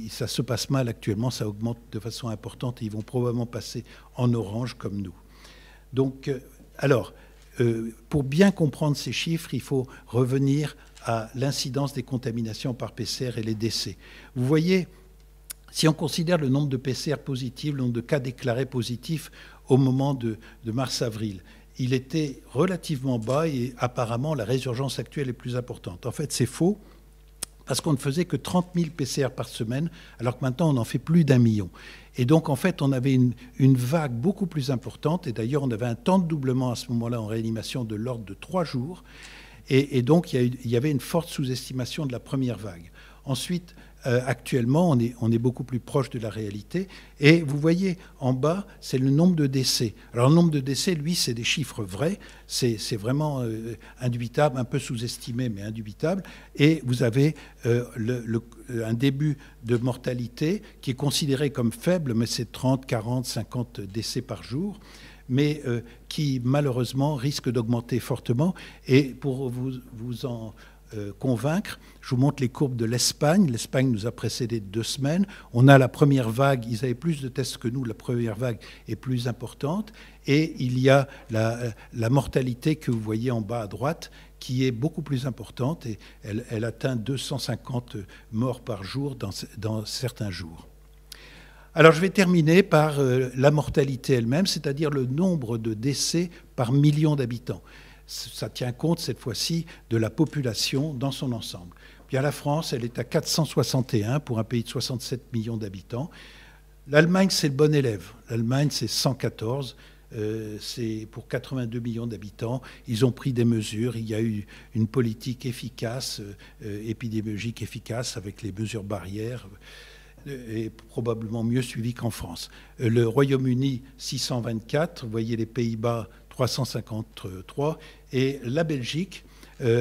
ça se passe mal actuellement, ça augmente de façon importante et ils vont probablement passer en orange comme nous. Donc, alors, pour bien comprendre ces chiffres, il faut revenir à l'incidence des contaminations par PCR et les décès. Vous voyez, si on considère le nombre de PCR positifs, le nombre de cas déclarés positifs au moment de mars-avril, il était relativement bas et apparemment la résurgence actuelle est plus importante. En fait, c'est faux, parce qu'on ne faisait que 30 000 PCR par semaine, alors que maintenant on en fait plus d'1 million. Et donc en fait on avait une vague beaucoup plus importante, et d'ailleurs on avait un temps de doublement à ce moment-là en réanimation de l'ordre de 3 jours, et donc il y avait une forte sous-estimation de la première vague. Ensuite, actuellement, on est beaucoup plus proche de la réalité. Et vous voyez, en bas, c'est le nombre de décès. Alors, le nombre de décès, lui, c'est des chiffres vrais. C'est vraiment indubitable, un peu sous-estimé, mais indubitable. Et vous avez un début de mortalité qui est considéré comme faible, mais c'est 30, 40, 50 décès par jour, mais qui, malheureusement, risque d'augmenter fortement. Et pour vous en convaincre, je vous montre les courbes de l'Espagne. L'Espagne nous a précédé de 2 semaines. On a la première vague, ils avaient plus de tests que nous, la première vague est plus importante. Et il y a la mortalité que vous voyez en bas à droite, qui est beaucoup plus importante, et elle atteint 250 morts par jour dans certains jours. Alors je vais terminer par la mortalité elle-même, c'est-à-dire le nombre de décès par million d'habitants. Ça tient compte cette fois-ci de la population dans son ensemble. Bien, la France, elle est à 461 pour un pays de 67 millions d'habitants. L'Allemagne, c'est le bon élève. L'Allemagne, c'est 114. C'est pour 82 millions d'habitants. Ils ont pris des mesures. Il y a eu une politique efficace, épidémiologique efficace, avec les mesures barrières, et probablement mieux suivie qu'en France. Le Royaume-Uni, 624. Vous voyez les Pays-Bas, 353, et la Belgique,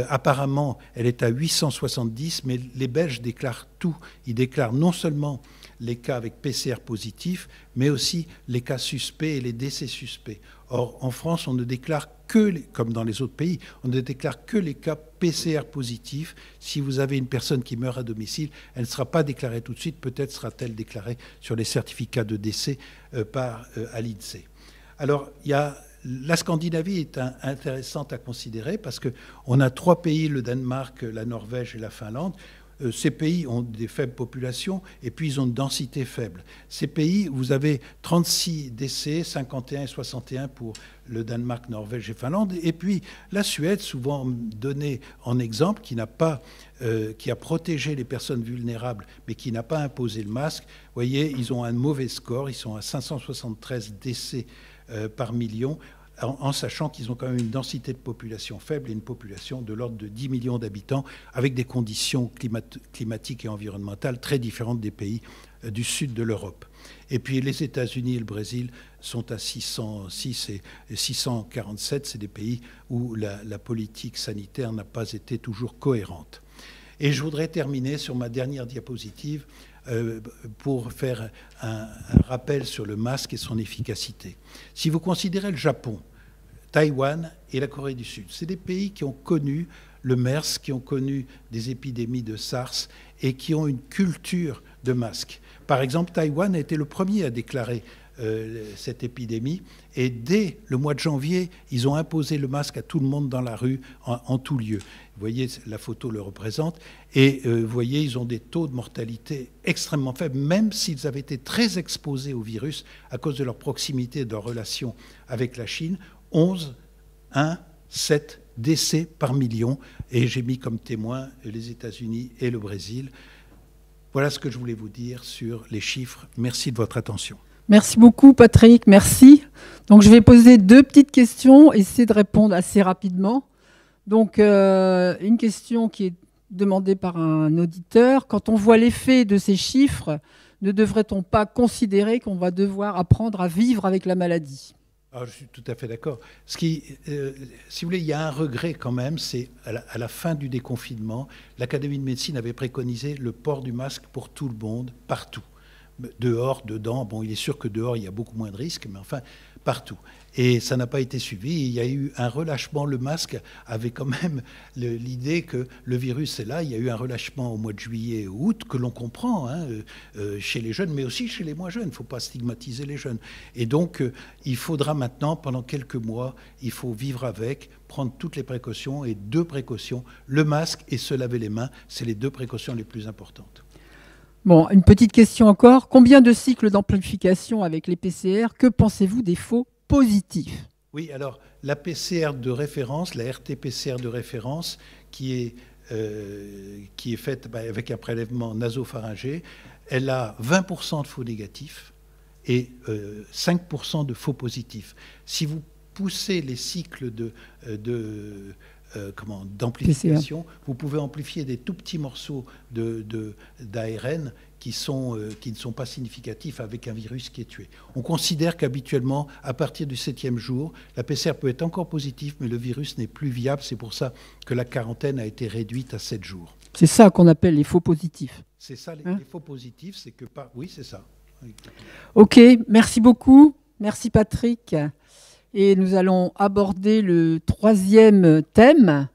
Apparemment, elle est à 870, mais les Belges déclarent tout. Ils déclarent non seulement les cas avec PCR positif, mais aussi les cas suspects et les décès suspects. Or, en France, on ne déclare que, comme dans les autres pays, on ne déclare que les cas PCR positifs. Si vous avez une personne qui meurt à domicile, elle ne sera pas déclarée tout de suite, peut-être sera-t-elle déclarée sur les certificats de décès à l'INSEE. Alors, la Scandinavie est intéressante à considérer parce qu'on a 3 pays, le Danemark, la Norvège et la Finlande. Ces pays ont des faibles populations et puis ils ont une densité faible. Ces pays, vous avez 36 décès, 51 et 61 pour le Danemark, Norvège et Finlande. Et puis la Suède, souvent donnée en exemple, qui a protégé les personnes vulnérables mais qui n'a pas imposé le masque. Vous voyez, ils ont un mauvais score, ils sont à 573 décès par million, en sachant qu'ils ont quand même une densité de population faible et une population de l'ordre de 10 millions d'habitants, avec des conditions climatiques et environnementales très différentes des pays du sud de l'Europe. Et puis les États-Unis et le Brésil sont à 606 et 647. C'est des pays où la politique sanitaire n'a pas été toujours cohérente. Et je voudrais terminer sur ma dernière diapositive pour faire un rappel sur le masque et son efficacité. Si vous considérez le Japon, Taïwan et la Corée du Sud, c'est des pays qui ont connu le MERS, qui ont connu des épidémies de SARS et qui ont une culture de masque. Par exemple, Taïwan a été le premier à déclarer cette épidémie et dès le mois de janvier, ils ont imposé le masque à tout le monde dans la rue, en tout lieu. Vous voyez, la photo le représente. Et vous voyez, ils ont des taux de mortalité extrêmement faibles, même s'ils avaient été très exposés au virus à cause de leur proximité et de leur relation avec la Chine. 7 décès par million. Et j'ai mis comme témoin les États-Unis et le Brésil. Voilà ce que je voulais vous dire sur les chiffres. Merci de votre attention. Merci beaucoup, Patrick. Merci. Donc, je vais poser 2 petites questions, essayer de répondre assez rapidement. Donc, une question qui est demandée par un auditeur. Quand on voit l'effet de ces chiffres, ne devrait-on pas considérer qu'on va devoir apprendre à vivre avec la maladie ? Alors, je suis tout à fait d'accord. Si vous voulez, il y a un regret quand même, c'est à la fin du déconfinement, l'Académie de médecine avait préconisé le port du masque pour tout le monde, partout. Dehors, dedans, bon, il est sûr que dehors, il y a beaucoup moins de risques, mais enfin, partout. Et ça n'a pas été suivi. Il y a eu un relâchement. Le masque avait quand même l'idée que le virus est là. Il y a eu un relâchement au mois de juillet et août, que l'on comprend, chez les jeunes, mais aussi chez les moins jeunes. Il ne faut pas stigmatiser les jeunes. Et donc, il faudra maintenant, pendant quelques mois, il faut vivre avec, prendre toutes les précautions, et 2 précautions, le masque et se laver les mains, c'est les 2 précautions les plus importantes. Bon, une petite question encore. Combien de cycles d'amplification avec les PCR ? Que pensez-vous des faux positifs ? Oui, alors la PCR de référence, la RT-PCR de référence, qui est faite avec un prélèvement nasopharyngé, elle a 20% de faux négatifs et 5% de faux positifs. Si vous poussez les cycles d'amplification, vous pouvez amplifier des tout petits morceaux d'ARN qui ne sont pas significatifs avec un virus qui est tué. On considère qu'habituellement, à partir du 7e jour, la PCR peut être encore positive, mais le virus n'est plus viable. C'est pour ça que la quarantaine a été réduite à 7 jours. C'est ça qu'on appelle les faux positifs. C'est ça, les faux positifs, c'est que pas... Oui, c'est ça. Ok, merci beaucoup. Merci Patrick. Et nous allons aborder le 3e thème.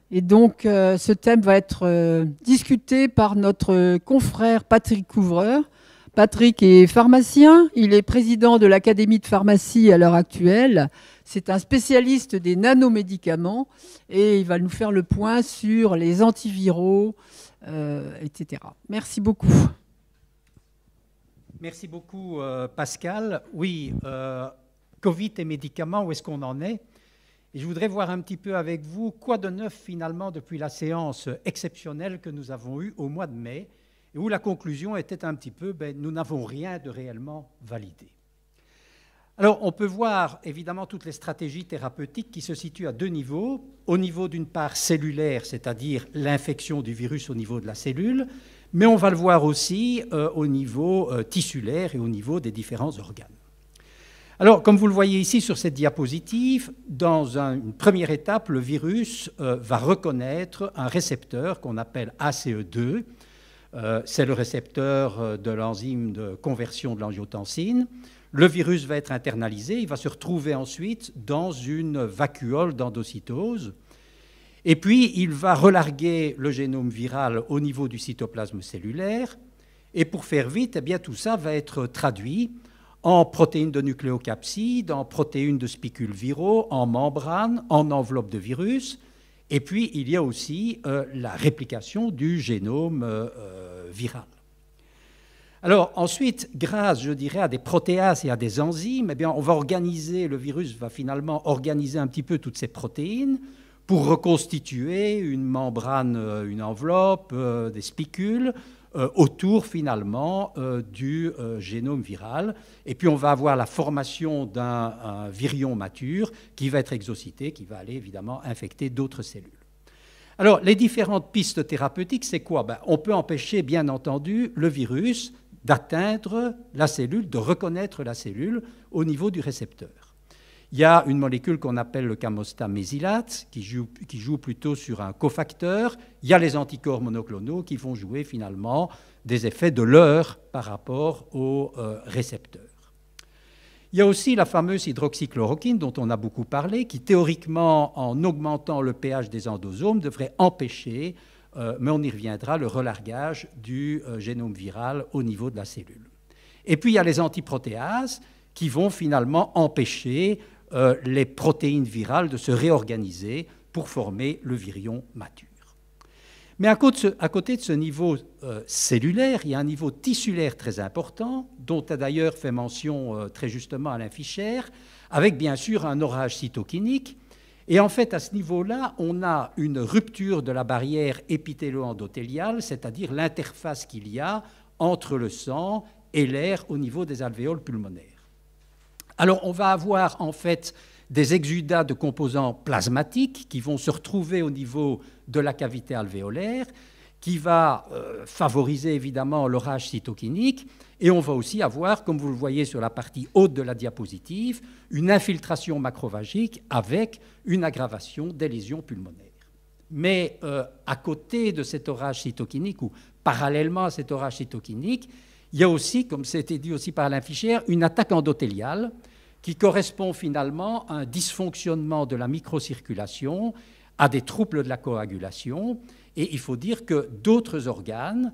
Et donc, ce thème va être discuté par notre confrère Patrick Couvreur. Patrick est pharmacien, il est président de l'Académie de pharmacie à l'heure actuelle. C'est un spécialiste des nanomédicaments et il va nous faire le point sur les antiviraux, etc. Merci beaucoup. Merci beaucoup, Pascal. Oui, Covid et médicaments, où est-ce qu'on en est ? Et je voudrais voir un petit peu avec vous quoi de neuf finalement depuis la séance exceptionnelle que nous avons eue au mois de mai, et où la conclusion était un petit peu, nous n'avons rien de réellement validé. Alors on peut voir évidemment toutes les stratégies thérapeutiques qui se situent à 2 niveaux. Au niveau d'une part cellulaire, c'est-à-dire l'infection du virus au niveau de la cellule, mais on va le voir aussi au niveau tissulaire et au niveau des différents organes. Alors, comme vous le voyez ici sur cette diapositive, dans une première étape, le virus va reconnaître un récepteur qu'on appelle ACE2. C'est le récepteur de l'enzyme de conversion de l'angiotensine. Le virus va être internalisé, il va se retrouver ensuite dans une vacuole d'endocytose. Et puis, il va relarguer le génome viral au niveau du cytoplasme cellulaire. Et pour faire vite, eh bien, tout ça va être traduit en protéines de nucléocapsides, en protéines de spicules viraux, en membranes, en enveloppes de virus. Et puis, il y a aussi la réplication du génome viral. Alors, ensuite, grâce, je dirais, à des protéases et à des enzymes, eh bien, on va organiser, le virus va finalement organiser un petit peu toutes ces protéines pour reconstituer une membrane, une enveloppe, des spicules, autour finalement du génome viral. Et puis on va avoir la formation d'un virion mature qui va être exocyté, qui va aller évidemment infecter d'autres cellules. Alors les différentes pistes thérapeutiques, c'est quoi? On peut empêcher bien entendu le virus d'atteindre la cellule, de reconnaître la cellule au niveau du récepteur. Il y a une molécule qu'on appelle le camostat mésylate qui joue plutôt sur un cofacteur. Il y a les anticorps monoclonaux qui vont jouer finalement des effets de leurre par rapport au récepteur. Il y a aussi la fameuse hydroxychloroquine dont on a beaucoup parlé, qui théoriquement, en augmentant le pH des endosomes, devrait empêcher, mais on y reviendra, le relargage du génome viral au niveau de la cellule. Et puis il y a les antiprotéases qui vont finalement empêcher les protéines virales de se réorganiser pour former le virion mature. Mais à côté de ce niveau cellulaire, il y a un niveau tissulaire très important, dont a d'ailleurs fait mention très justement Alain Fischer, avec bien sûr un orage cytokinique. Et en fait, à ce niveau-là, on a une rupture de la barrière épithélo-endothéliale, c'est-à-dire l'interface qu'il y a entre le sang et l'air au niveau des alvéoles pulmonaires. Alors, on va avoir en fait des exudats de composants plasmatiques qui vont se retrouver au niveau de la cavité alvéolaire, qui va favoriser évidemment l'orage cytokinique. Et on va aussi avoir, comme vous le voyez sur la partie haute de la diapositive, une infiltration macrophagique avec une aggravation des lésions pulmonaires. Mais à côté de cet orage cytokinique, ou parallèlement à cet orage cytokinique, il y a aussi, comme c'était dit aussi par Alain Fischer, une attaque endothéliale qui correspond finalement à un dysfonctionnement de la microcirculation, à des troubles de la coagulation. Et il faut dire que d'autres organes,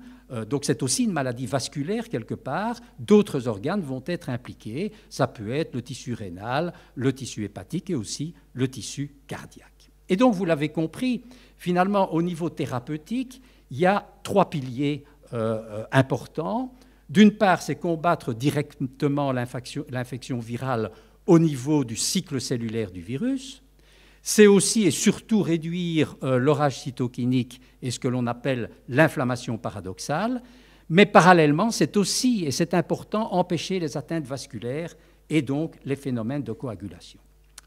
donc c'est aussi une maladie vasculaire quelque part, d'autres organes vont être impliqués. Ça peut être le tissu rénal, le tissu hépatique et aussi le tissu cardiaque. Et donc, vous l'avez compris, finalement, au niveau thérapeutique, il y a trois piliers importants. D'une part, c'est combattre directement l'infection virale au niveau du cycle cellulaire du virus. C'est aussi et surtout réduire l'orage cytokinique et ce que l'on appelle l'inflammation paradoxale. Mais parallèlement, c'est aussi, et c'est important, empêcher les atteintes vasculaires et donc les phénomènes de coagulation.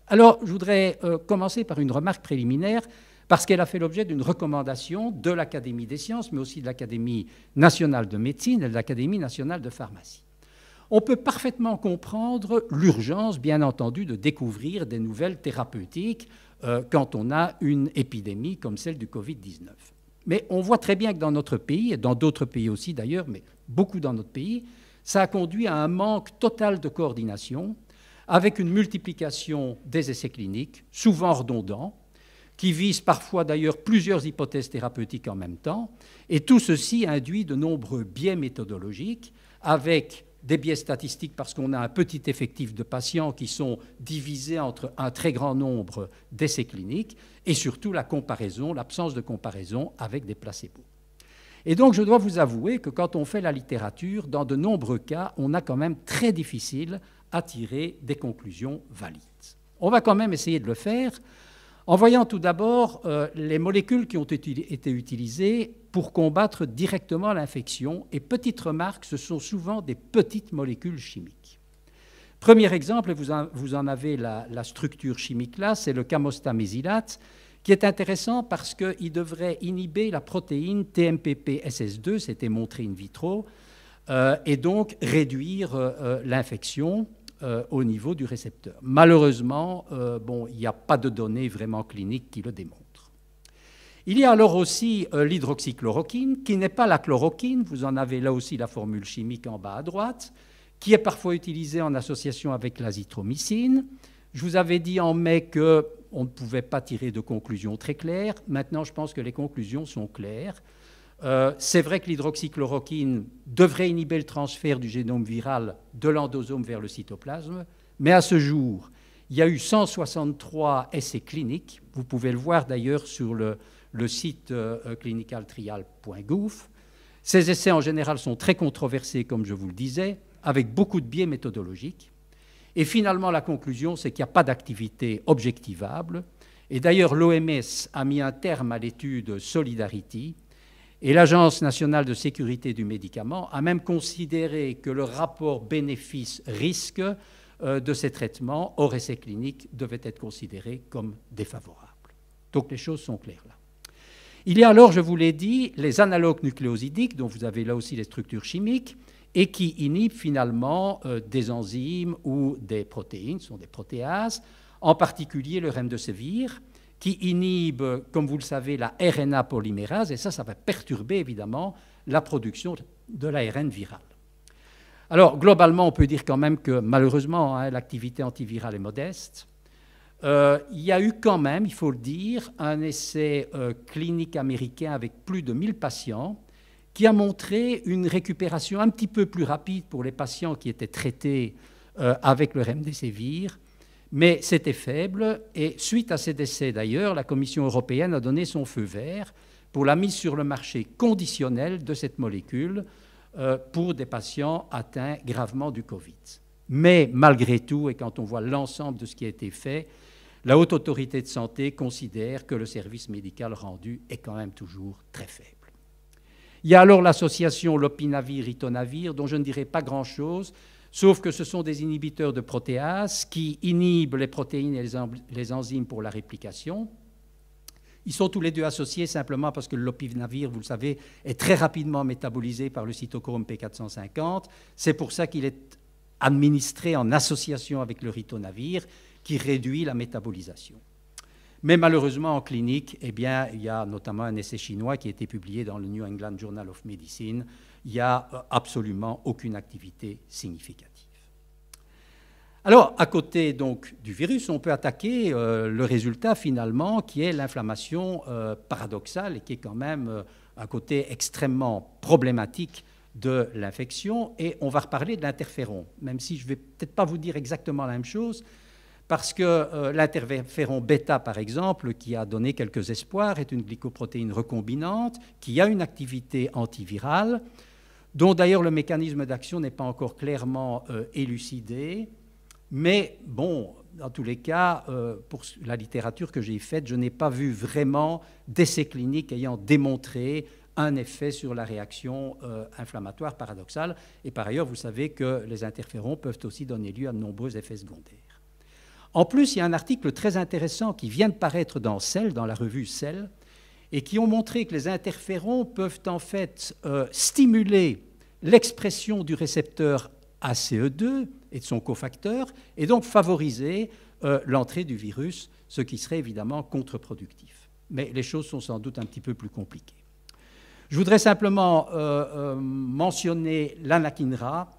Alors, je voudrais commencer par une remarque préliminaire, parce qu'elle a fait l'objet d'une recommandation de l'Académie des sciences, mais aussi de l'Académie nationale de médecine et de l'Académie nationale de pharmacie. On peut parfaitement comprendre l'urgence, bien entendu, de découvrir des nouvelles thérapeutiques quand on a une épidémie comme celle du Covid-19. Mais on voit très bien que dans notre pays, et dans d'autres pays aussi d'ailleurs, mais beaucoup dans notre pays, ça a conduit à un manque total de coordination, avec une multiplication des essais cliniques, souvent redondants, qui visent parfois d'ailleurs plusieurs hypothèses thérapeutiques en même temps. Et tout ceci induit de nombreux biais méthodologiques, avec des biais statistiques parce qu'on a un petit effectif de patients qui sont divisés entre un très grand nombre d'essais cliniques, et surtout la comparaison, l'absence de comparaison avec des placebos. Et donc je dois vous avouer que quand on fait la littérature, dans de nombreux cas, on a quand même très difficile à tirer des conclusions valides. On va quand même essayer de le faire en voyant tout d'abord les molécules qui ont été utilisées pour combattre directement l'infection. Et petite remarque, ce sont souvent des petites molécules chimiques. Premier exemple, et vous en avez la structure chimique là, c'est le camostat mésylate, qui est intéressant parce qu'il devrait inhiber la protéine TMPP-SS2, c'était montré in vitro, et donc réduire l'infection au niveau du récepteur. Malheureusement, bon, il n'y a pas de données vraiment cliniques qui le démontrent. Il y a alors aussi l'hydroxychloroquine, qui n'est pas la chloroquine, vous en avez là aussi la formule chimique en bas à droite, qui est parfois utilisée en association avec l'azithromycine. Je vous avais dit en mai qu'on ne pouvait pas tirer de conclusions très claires. Maintenant, je pense que les conclusions sont claires. C'est vrai que l'hydroxychloroquine devrait inhiber le transfert du génome viral de l'endosome vers le cytoplasme, mais à ce jour, il y a eu 163 essais cliniques. Vous pouvez le voir d'ailleurs sur le site clinicaltrial.gouv. Ces essais, en général, sont très controversés, comme je vous le disais, avec beaucoup de biais méthodologiques. Et finalement, la conclusion, c'est qu'il n'y a pas d'activité objectivable. Et d'ailleurs, l'OMS a mis un terme à l'étude Solidarity, et l'Agence nationale de sécurité du médicament a même considéré que le rapport bénéfice-risque de ces traitements hors essai clinique devait être considéré comme défavorable. Donc les choses sont claires là. Il y a alors, je vous l'ai dit, les analogues nucléosidiques, dont vous avez là aussi les structures chimiques, et qui inhibent finalement des enzymes ou des protéines, ce sont des protéases, en particulier le remdesivir, qui inhibe, comme vous le savez, la RNA polymérase, et ça va perturber évidemment la production de l'ARN viral. Alors, globalement, on peut dire quand même que, malheureusement, l'activité antivirale est modeste. Il y a eu quand même, il faut le dire, un essai clinique américain avec plus de 1000 patients qui a montré une récupération un petit peu plus rapide pour les patients qui étaient traités avec le remdesivir, mais c'était faible. Et suite à ces essais, d'ailleurs, la Commission européenne a donné son feu vert pour la mise sur le marché conditionnelle de cette molécule pour des patients atteints gravement du Covid. Mais malgré tout, et quand on voit l'ensemble de ce qui a été fait, la Haute Autorité de Santé considère que le service médical rendu est quand même toujours très faible. Il y a alors l'association lopinavir-ritonavir, dont je ne dirai pas grand-chose, sauf que ce sont des inhibiteurs de protéases qui inhibent les protéines et les enzymes pour la réplication. Ils sont tous les deux associés simplement parce que le lopinavir, vous le savez, est très rapidement métabolisé par le cytochrome P450. C'est pour ça qu'il est administré en association avec le ritonavir, qui réduit la métabolisation. Mais malheureusement, en clinique, eh bien, il y a notamment un essai chinois qui a été publié dans le New England Journal of Medicine. Il n'y a absolument aucune activité significative. Alors, à côté donc, du virus, on peut attaquer le résultat finalement, qui est l'inflammation paradoxale et qui est quand même un côté extrêmement problématique de l'infection. Et on va reparler de l'interféron, même si je ne vais peut-être pas vous dire exactement la même chose, parce que l'interféron bêta, par exemple, qui a donné quelques espoirs, est une glycoprotéine recombinante qui a une activité antivirale, dont d'ailleurs le mécanisme d'action n'est pas encore clairement élucidé. Mais bon, dans tous les cas, pour la littérature que j'ai faite, je n'ai pas vu vraiment d'essais cliniques ayant démontré un effet sur la réaction inflammatoire paradoxale. Et par ailleurs, vous savez que les interférons peuvent aussi donner lieu à de nombreux effets secondaires. En plus, il y a un article très intéressant qui vient de paraître dans Cell, dans la revue Cell, et qui ont montré que les interférons peuvent en fait stimuler l'expression du récepteur ACE2 et de son cofacteur, et donc favoriser l'entrée du virus, ce qui serait évidemment contre-productif. Mais les choses sont sans doute un petit peu plus compliquées. Je voudrais simplement mentionner l'anakinra,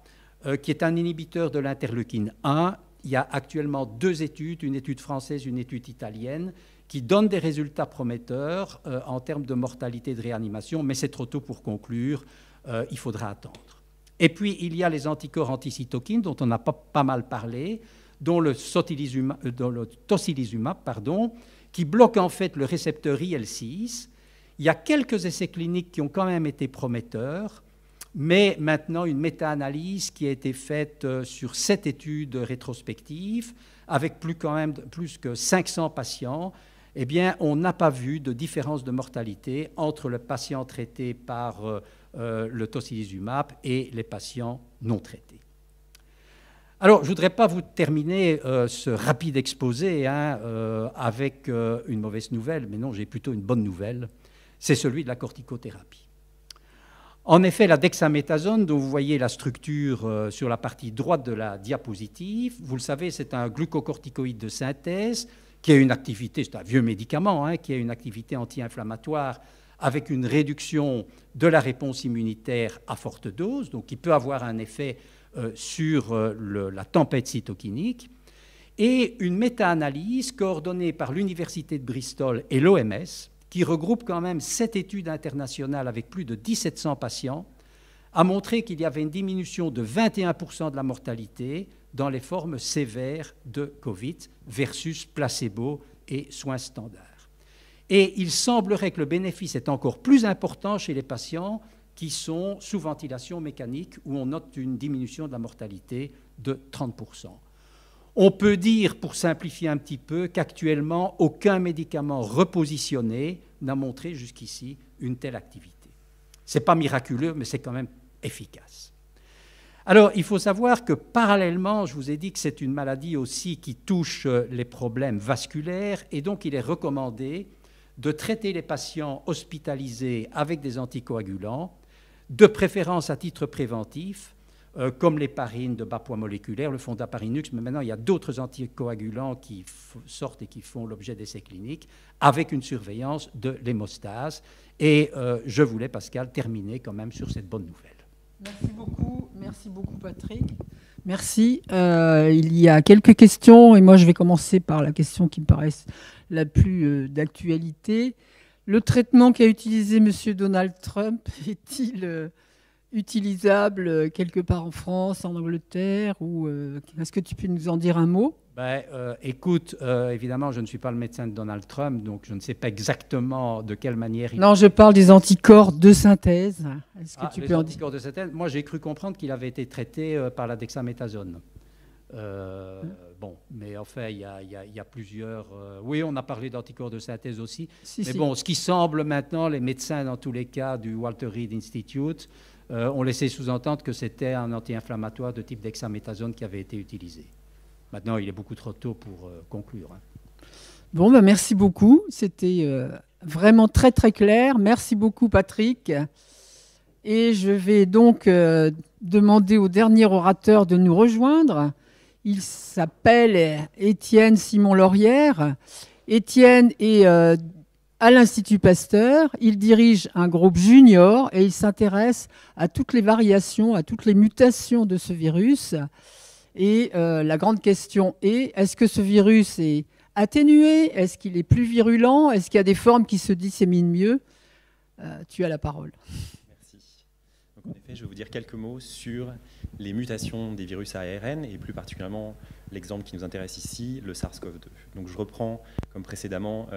qui est un inhibiteur de l'interleukine 1. Il y a actuellement 2 études, une étude française, une étude italienne, qui donnent des résultats prometteurs en termes de mortalité et de réanimation, mais c'est trop tôt pour conclure, il faudra attendre. Et puis, il y a les anticorps anticytokines, dont on a pas mal parlé, dont le tocilizumab, qui bloque en fait le récepteur IL-6. Il y a quelques essais cliniques qui ont quand même été prometteurs, mais maintenant une méta-analyse qui a été faite sur 7 études rétrospectives, avec plus que 500 patients, eh bien, on n'a pas vu de différence de mortalité entre le patient traité par le tocilizumab et les patients non traités. Alors, je ne voudrais pas vous terminer ce rapide exposé avec une mauvaise nouvelle, mais non, j'ai plutôt une bonne nouvelle, c'est celui de la corticothérapie. En effet, la dexaméthasone, dont vous voyez la structure sur la partie droite de la diapositive, vous le savez, c'est un glucocorticoïde de synthèse qui a une activité, c'est un vieux médicament, hein, qui a une activité anti-inflammatoire avec une réduction de la réponse immunitaire à forte dose, donc qui peut avoir un effet sur la tempête cytokinique. Et une méta-analyse coordonnée par l'Université de Bristol et l'OMS, qui regroupe quand même 7 études internationales avec plus de 1700 patients, a montré qu'il y avait une diminution de 21% de la mortalité dans les formes sévères de Covid versus placebo et soins standards. Et il semblerait que le bénéfice est encore plus important chez les patients qui sont sous ventilation mécanique, où on note une diminution de la mortalité de 30%. On peut dire, pour simplifier un petit peu, qu'actuellement, aucun médicament repositionné n'a montré jusqu'ici une telle activité. Ce n'est pas miraculeux, mais c'est quand même efficace. Alors, il faut savoir que parallèlement, je vous ai dit que c'est une maladie aussi qui touche les problèmes vasculaires, et donc il est recommandé de traiter les patients hospitalisés avec des anticoagulants, de préférence à titre préventif, comme l'héparine de bas poids moléculaire, le fondaparinux, mais maintenant il y a d'autres anticoagulants qui sortent et qui font l'objet d'essais cliniques, avec une surveillance de l'hémostase. Et je voulais, Pascal, terminer quand même sur cette bonne nouvelle. Merci beaucoup Patrick. Merci. Il y a quelques questions, et moi je vais commencer par la question qui me paraît la plus d'actualité. Le traitement qu'a utilisé M. Donald Trump est-il utilisable quelque part en France, en Angleterre, ou est-ce que tu peux nous en dire un mot? Écoute, évidemment, je ne suis pas le médecin de Donald Trump, donc je ne sais pas exactement de quelle manière il... Non, je parle des anticorps de synthèse. Est-ce que tu peux en dire? Anticorps de synthèse, moi j'ai cru comprendre qu'il avait été traité par la dexaméthasone. Bon, mais enfin, il y a plusieurs... oui, on a parlé d'anticorps de synthèse aussi. Mais bon, ce qui semble maintenant, les médecins, dans tous les cas, du Walter Reed Institute, ont laissé sous-entendre que c'était un anti-inflammatoire de type dexaméthasone qui avait été utilisé. Maintenant, il est beaucoup trop tôt pour conclure. Hein. Bon, merci beaucoup. C'était vraiment très, très clair. Merci beaucoup, Patrick. Et je vais donc demander au dernier orateur de nous rejoindre. Il s'appelle Étienne Simon-Laurière. Étienne est à l'Institut Pasteur. Il dirige un groupe junior et il s'intéresse à toutes les variations, à toutes les mutations de ce virus. Et la grande question est, est-ce que ce virus est atténué? Est-ce qu'il est plus virulent? Est-ce qu'il y a des formes qui se disséminent mieux? Tu as la parole. Merci. Donc, en effet, je vais vous dire quelques mots sur les mutations des virus à ARN et plus particulièrement l'exemple qui nous intéresse ici, le SARS-CoV-2. Donc je reprends comme précédemment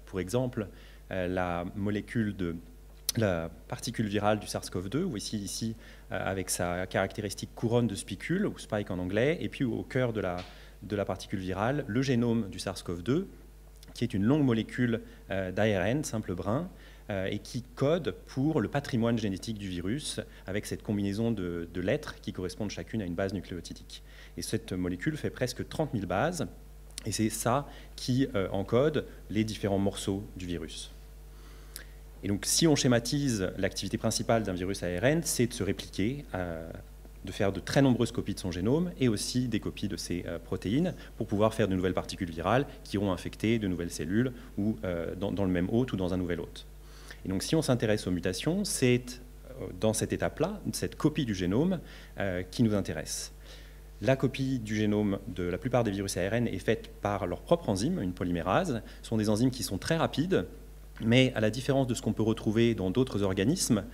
pour exemple la molécule de la particule virale du SARS-CoV-2, ou ici avec sa caractéristique couronne de spicule, ou spike en anglais, et puis au cœur de la particule virale, le génome du SARS-CoV-2, qui est une longue molécule d'ARN, simple brin, et qui code pour le patrimoine génétique du virus, avec cette combinaison de lettres qui correspondent chacune à une base nucléotidique. Et cette molécule fait presque 30 000 bases, et c'est ça qui encode les différents morceaux du virus. Et donc, si on schématise l'activité principale d'un virus ARN, c'est de se répliquer, de faire de très nombreuses copies de son génome et aussi des copies de ses protéines pour pouvoir faire de nouvelles particules virales qui iront infecter de nouvelles cellules ou dans le même hôte ou dans un nouvel hôte. Et donc, si on s'intéresse aux mutations, c'est dans cette étape-là, cette copie du génome, qui nous intéresse. La copie du génome de la plupart des virus ARN est faite par leur propre enzyme, une polymérase. Ce sont des enzymes qui sont très rapides, mais à la différence de ce qu'on peut retrouver dans d'autres organismes,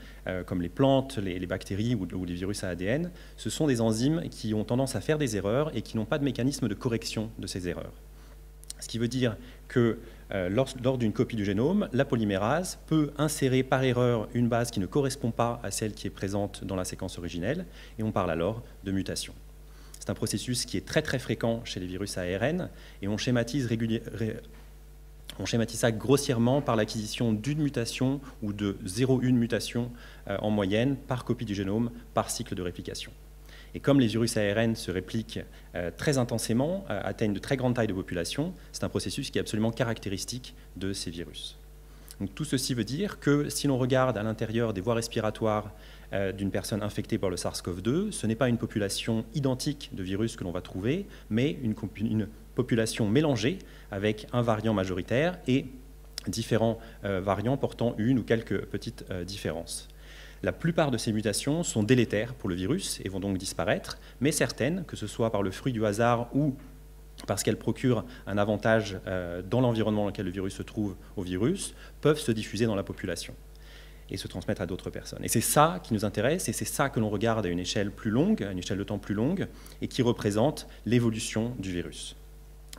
comme les plantes, les bactéries ou les virus à ADN, ce sont des enzymes qui ont tendance à faire des erreurs et qui n'ont pas de mécanisme de correction de ces erreurs. Ce qui veut dire que lors d'une copie du génome, la polymérase peut insérer par erreur une base qui ne correspond pas à celle qui est présente dans la séquence originelle, et on parle alors de mutation. C'est un processus qui est très très fréquent chez les virus ARN, et on schématise ça grossièrement par l'acquisition d'une mutation ou de 0,1 mutation en moyenne par copie du génome par cycle de réplication. Et comme les virus ARN se répliquent très intensément, atteignent de très grandes tailles de population, c'est un processus qui est absolument caractéristique de ces virus. Donc, tout ceci veut dire que si l'on regarde à l'intérieur des voies respiratoires d'une personne infectée par le SARS-CoV-2, ce n'est pas une population identique de virus que l'on va trouver, mais une population mélangée avec un variant majoritaire et différents variants portant une ou quelques petites différences. La plupart de ces mutations sont délétères pour le virus et vont donc disparaître, mais certaines, que ce soit par le fruit du hasard ou parce qu'elles procurent un avantage dans l'environnement dans lequel le virus se trouve au virus, peuvent se diffuser dans la population et se transmettre à d'autres personnes. Et c'est ça qui nous intéresse, et c'est ça que l'on regarde à une échelle plus longue, à une échelle de temps plus longue, et qui représente l'évolution du virus.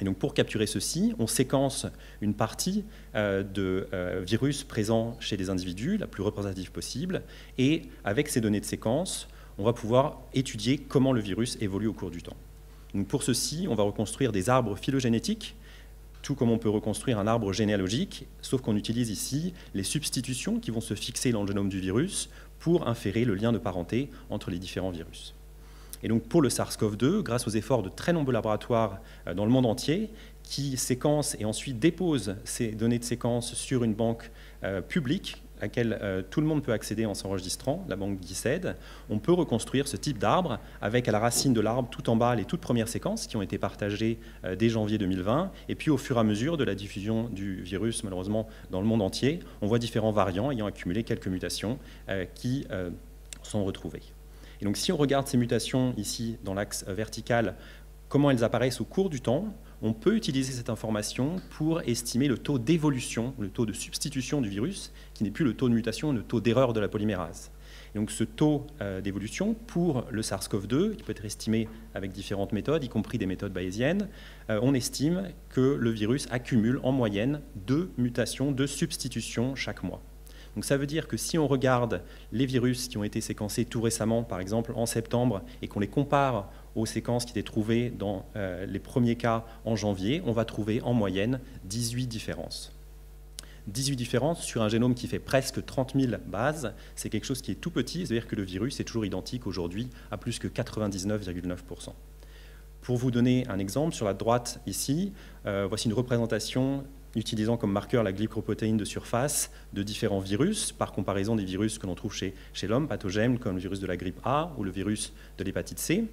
Et donc pour capturer ceci, on séquence une partie de virus présents chez des individus, la plus représentative possible, et avec ces données de séquence, on va pouvoir étudier comment le virus évolue au cours du temps. Donc pour ceci, on va reconstruire des arbres phylogénétiques, tout comme on peut reconstruire un arbre généalogique, sauf qu'on utilise ici les substitutions qui vont se fixer dans le génome du virus pour inférer le lien de parenté entre les différents virus. Et donc pour le SARS-CoV-2, grâce aux efforts de très nombreux laboratoires dans le monde entier, qui séquencent et ensuite déposent ces données de séquence sur une banque publique à laquelle tout le monde peut accéder en s'enregistrant, la banque GISAID, on peut reconstruire ce type d'arbre avec à la racine de l'arbre tout en bas les toutes premières séquences qui ont été partagées dès janvier 2020. Et puis au fur et à mesure de la diffusion du virus, malheureusement, dans le monde entier, on voit différents variants ayant accumulé quelques mutations qui sont retrouvées. Et donc si on regarde ces mutations ici dans l'axe vertical, comment elles apparaissent au cours du temps, on peut utiliser cette information pour estimer le taux d'évolution, le taux de substitution du virus, qui n'est plus le taux de mutation, le taux d'erreur de la polymérase. Et donc ce taux d'évolution pour le SARS-CoV-2, qui peut être estimé avec différentes méthodes, y compris des méthodes bayésiennes, on estime que le virus accumule en moyenne 2 mutations, 2 substitutions chaque mois. Donc ça veut dire que si on regarde les virus qui ont été séquencés tout récemment, par exemple en septembre, et qu'on les compare aux séquences qui étaient trouvées dans les premiers cas en janvier, on va trouver en moyenne 18 différences. 18 différences sur un génome qui fait presque 30 000 bases, c'est quelque chose qui est tout petit, c'est-à-dire que le virus est toujours identique aujourd'hui à plus que 99,9%. Pour vous donner un exemple, sur la droite ici, voici une représentation utilisant comme marqueur la glycoprotéine de surface de différents virus, par comparaison des virus que l'on trouve chez l'homme, pathogènes comme le virus de la grippe A ou le virus de l'hépatite C.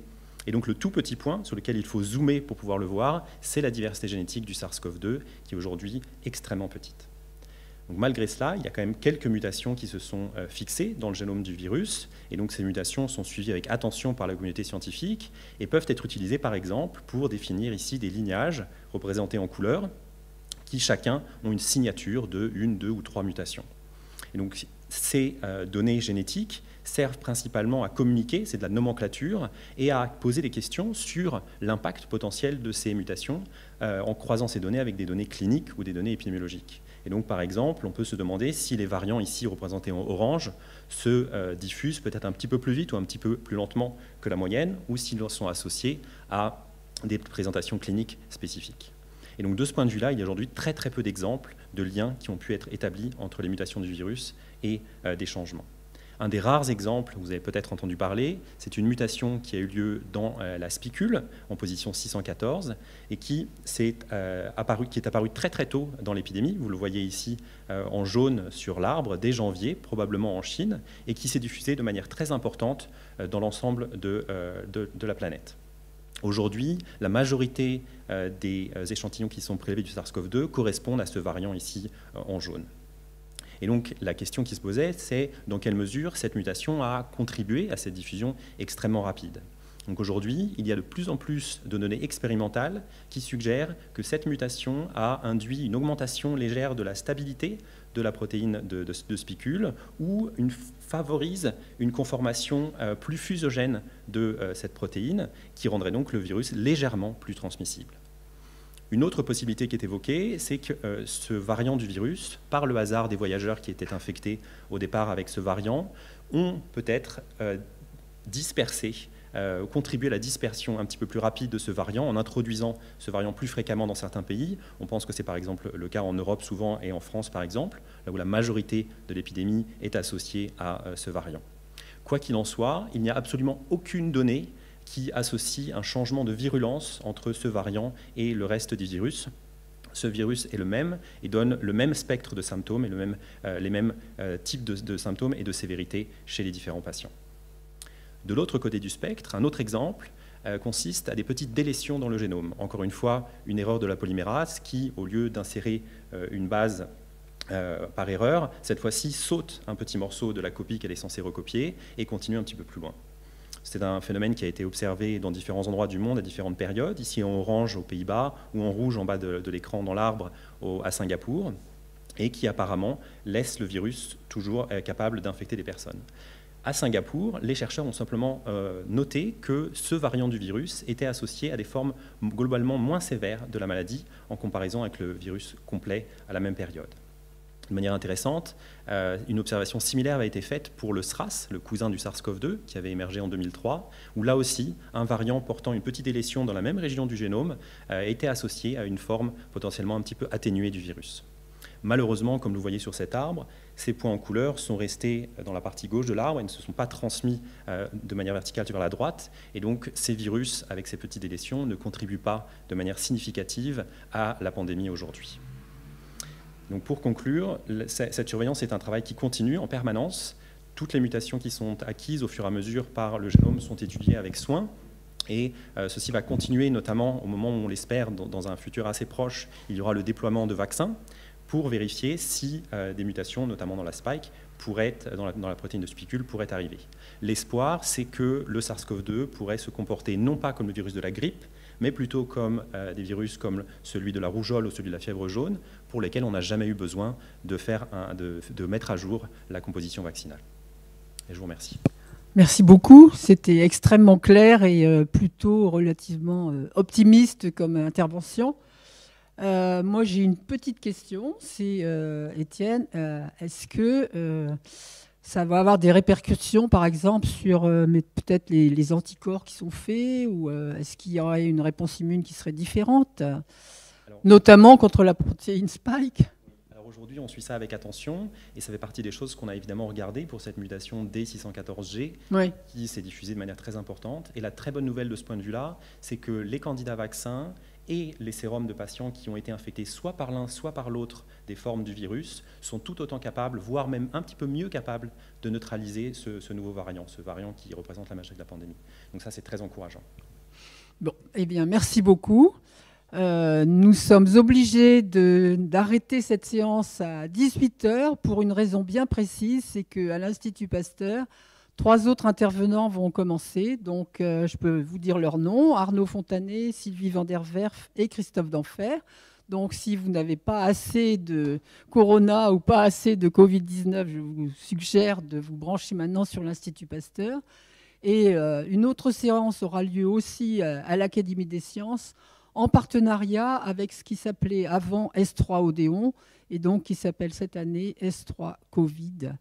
Et donc le tout petit point sur lequel il faut zoomer pour pouvoir le voir, c'est la diversité génétique du SARS-CoV-2, qui est aujourd'hui extrêmement petite. Donc malgré cela, il y a quand même quelques mutations qui se sont fixées dans le génome du virus, et donc ces mutations sont suivies avec attention par la communauté scientifique et peuvent être utilisées par exemple pour définir ici des lignages représentés en couleur, qui chacun ont une signature de 1, 2 ou 3 mutations. Et donc ces données génétiques servent principalement à communiquer, c'est de la nomenclature, et à poser des questions sur l'impact potentiel de ces mutations en croisant ces données avec des données cliniques ou des données épidémiologiques. Et donc par exemple, on peut se demander si les variants ici représentés en orange se diffusent peut-être un petit peu plus vite ou un petit peu plus lentement que la moyenne, ou s'ils sont associés à des présentations cliniques spécifiques. Et donc de ce point de vue-là, il y a aujourd'hui très très peu d'exemples de liens qui ont pu être établis entre les mutations du virus et des changements. Un des rares exemples, vous avez peut-être entendu parler, c'est une mutation qui a eu lieu dans la spicule, en position 614, et qui est apparue très très tôt dans l'épidémie. Vous le voyez ici en jaune sur l'arbre, dès janvier, probablement en Chine, et qui s'est diffusée de manière très importante dans l'ensemble de la planète. Aujourd'hui, la majorité des échantillons qui sont prélevés du SARS-CoV-2 correspondent à ce variant ici en jaune. Et donc la question qui se posait, c'est dans quelle mesure cette mutation a contribué à cette diffusion extrêmement rapide. Donc aujourd'hui, il y a de plus en plus de données expérimentales qui suggèrent que cette mutation a induit une augmentation légère de la stabilité de la protéine de spicule ou favorise une conformation plus fusogène de cette protéine qui rendrait donc le virus légèrement plus transmissible. Une autre possibilité qui est évoquée, c'est que ce variant du virus, par le hasard des voyageurs qui étaient infectés au départ avec ce variant, ont peut-être dispersé, contribué à la dispersion un petit peu plus rapide de ce variant en introduisant ce variant plus fréquemment dans certains pays. On pense que c'est par exemple le cas en Europe souvent et en France par exemple, là où la majorité de l'épidémie est associée à ce variant. Quoi qu'il en soit, il n'y a absolument aucune donnée qui associe un changement de virulence entre ce variant et le reste du virus. ce virus est le même et donne le même spectre de symptômes et les mêmes types de symptômes et de sévérité chez les différents patients. De l'autre côté du spectre, un autre exemple consiste à des petites délétions dans le génome. Encore une fois, une erreur de la polymérase qui, au lieu d'insérer une base par erreur, cette fois-ci saute un petit morceau de la copie qu'elle est censée recopier et continue un petit peu plus loin. C'est un phénomène qui a été observé dans différents endroits du monde à différentes périodes, ici en orange aux Pays-Bas ou en rouge en bas de l'écran dans l'arbre à Singapour, et qui apparemment laisse le virus toujours capable d'infecter des personnes. À Singapour, les chercheurs ont simplement noté que ce variant du virus était associé à des formes globalement moins sévères de la maladie en comparaison avec le virus complet à la même période. De manière intéressante, une observation similaire avait été faite pour le SRAS, le cousin du SARS-CoV-2, qui avait émergé en 2003, où là aussi, un variant portant une petite délétion dans la même région du génome était associé à une forme potentiellement un petit peu atténuée du virus. Malheureusement, comme vous voyez sur cet arbre, ces points en couleur sont restés dans la partie gauche de l'arbre et ne se sont pas transmis de manière verticale vers la droite. Et donc, ces virus, avec ces petites délétions, ne contribuent pas de manière significative à la pandémie aujourd'hui. Donc pour conclure, cette surveillance est un travail qui continue en permanence. Toutes les mutations qui sont acquises au fur et à mesure par le génome sont étudiées avec soin. Et ceci va continuer, notamment au moment où on l'espère, dans un futur assez proche, il y aura le déploiement de vaccins pour vérifier si des mutations, notamment dans la spike, dans la protéine de spicule, pourraient arriver. L'espoir, c'est que le SARS-CoV-2 pourrait se comporter non pas comme le virus de la grippe, mais plutôt comme des virus comme celui de la rougeole ou celui de la fièvre jaune, pour lesquels on n'a jamais eu besoin de mettre à jour la composition vaccinale. Et je vous remercie. Merci beaucoup. C'était extrêmement clair et plutôt relativement optimiste comme intervention. Moi, j'ai une petite question. C'est, Étienne, est-ce que ça va avoir des répercussions, par exemple, sur peut-être les anticorps qui sont faits, ou est-ce qu'il y aurait une réponse immune qui serait différente, notamment contre la protéine spike? Alors aujourd'hui, on suit ça avec attention, et ça fait partie des choses qu'on a évidemment regardées pour cette mutation D614G, Oui. qui s'est diffusée de manière très importante. Et la très bonne nouvelle de ce point de vue-là, c'est que les candidats vaccins et les sérums de patients qui ont été infectés soit par l'un, soit par l'autre des formes du virus sont tout autant capables, voire même un petit peu mieux capables, de neutraliser ce nouveau variant, ce variant qui représente la majorité de la pandémie. Donc ça, c'est très encourageant. Bon, eh bien, merci beaucoup. Nous sommes obligés d'arrêter cette séance à 18h pour une raison bien précise, c'est qu'à l'Institut Pasteur, 3 autres intervenants vont commencer. Donc, je peux vous dire leur nom: Arnaud Fontanet, Sylvie Van der Werf et Christophe Denfer. Donc, si vous n'avez pas assez de Corona ou pas assez de Covid-19, je vous suggère de vous brancher maintenant sur l'Institut Pasteur. Et une autre séance aura lieu aussi à l'Académie des sciences, en partenariat avec ce qui s'appelait avant S3 Odéon, et donc qui s'appelle cette année S3 Covid.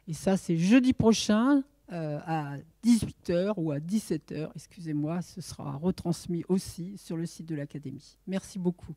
Et ça, c'est jeudi prochain, à 18h ou à 17h, excusez-moi, ce sera retransmis aussi sur le site de l'Académie. Merci beaucoup.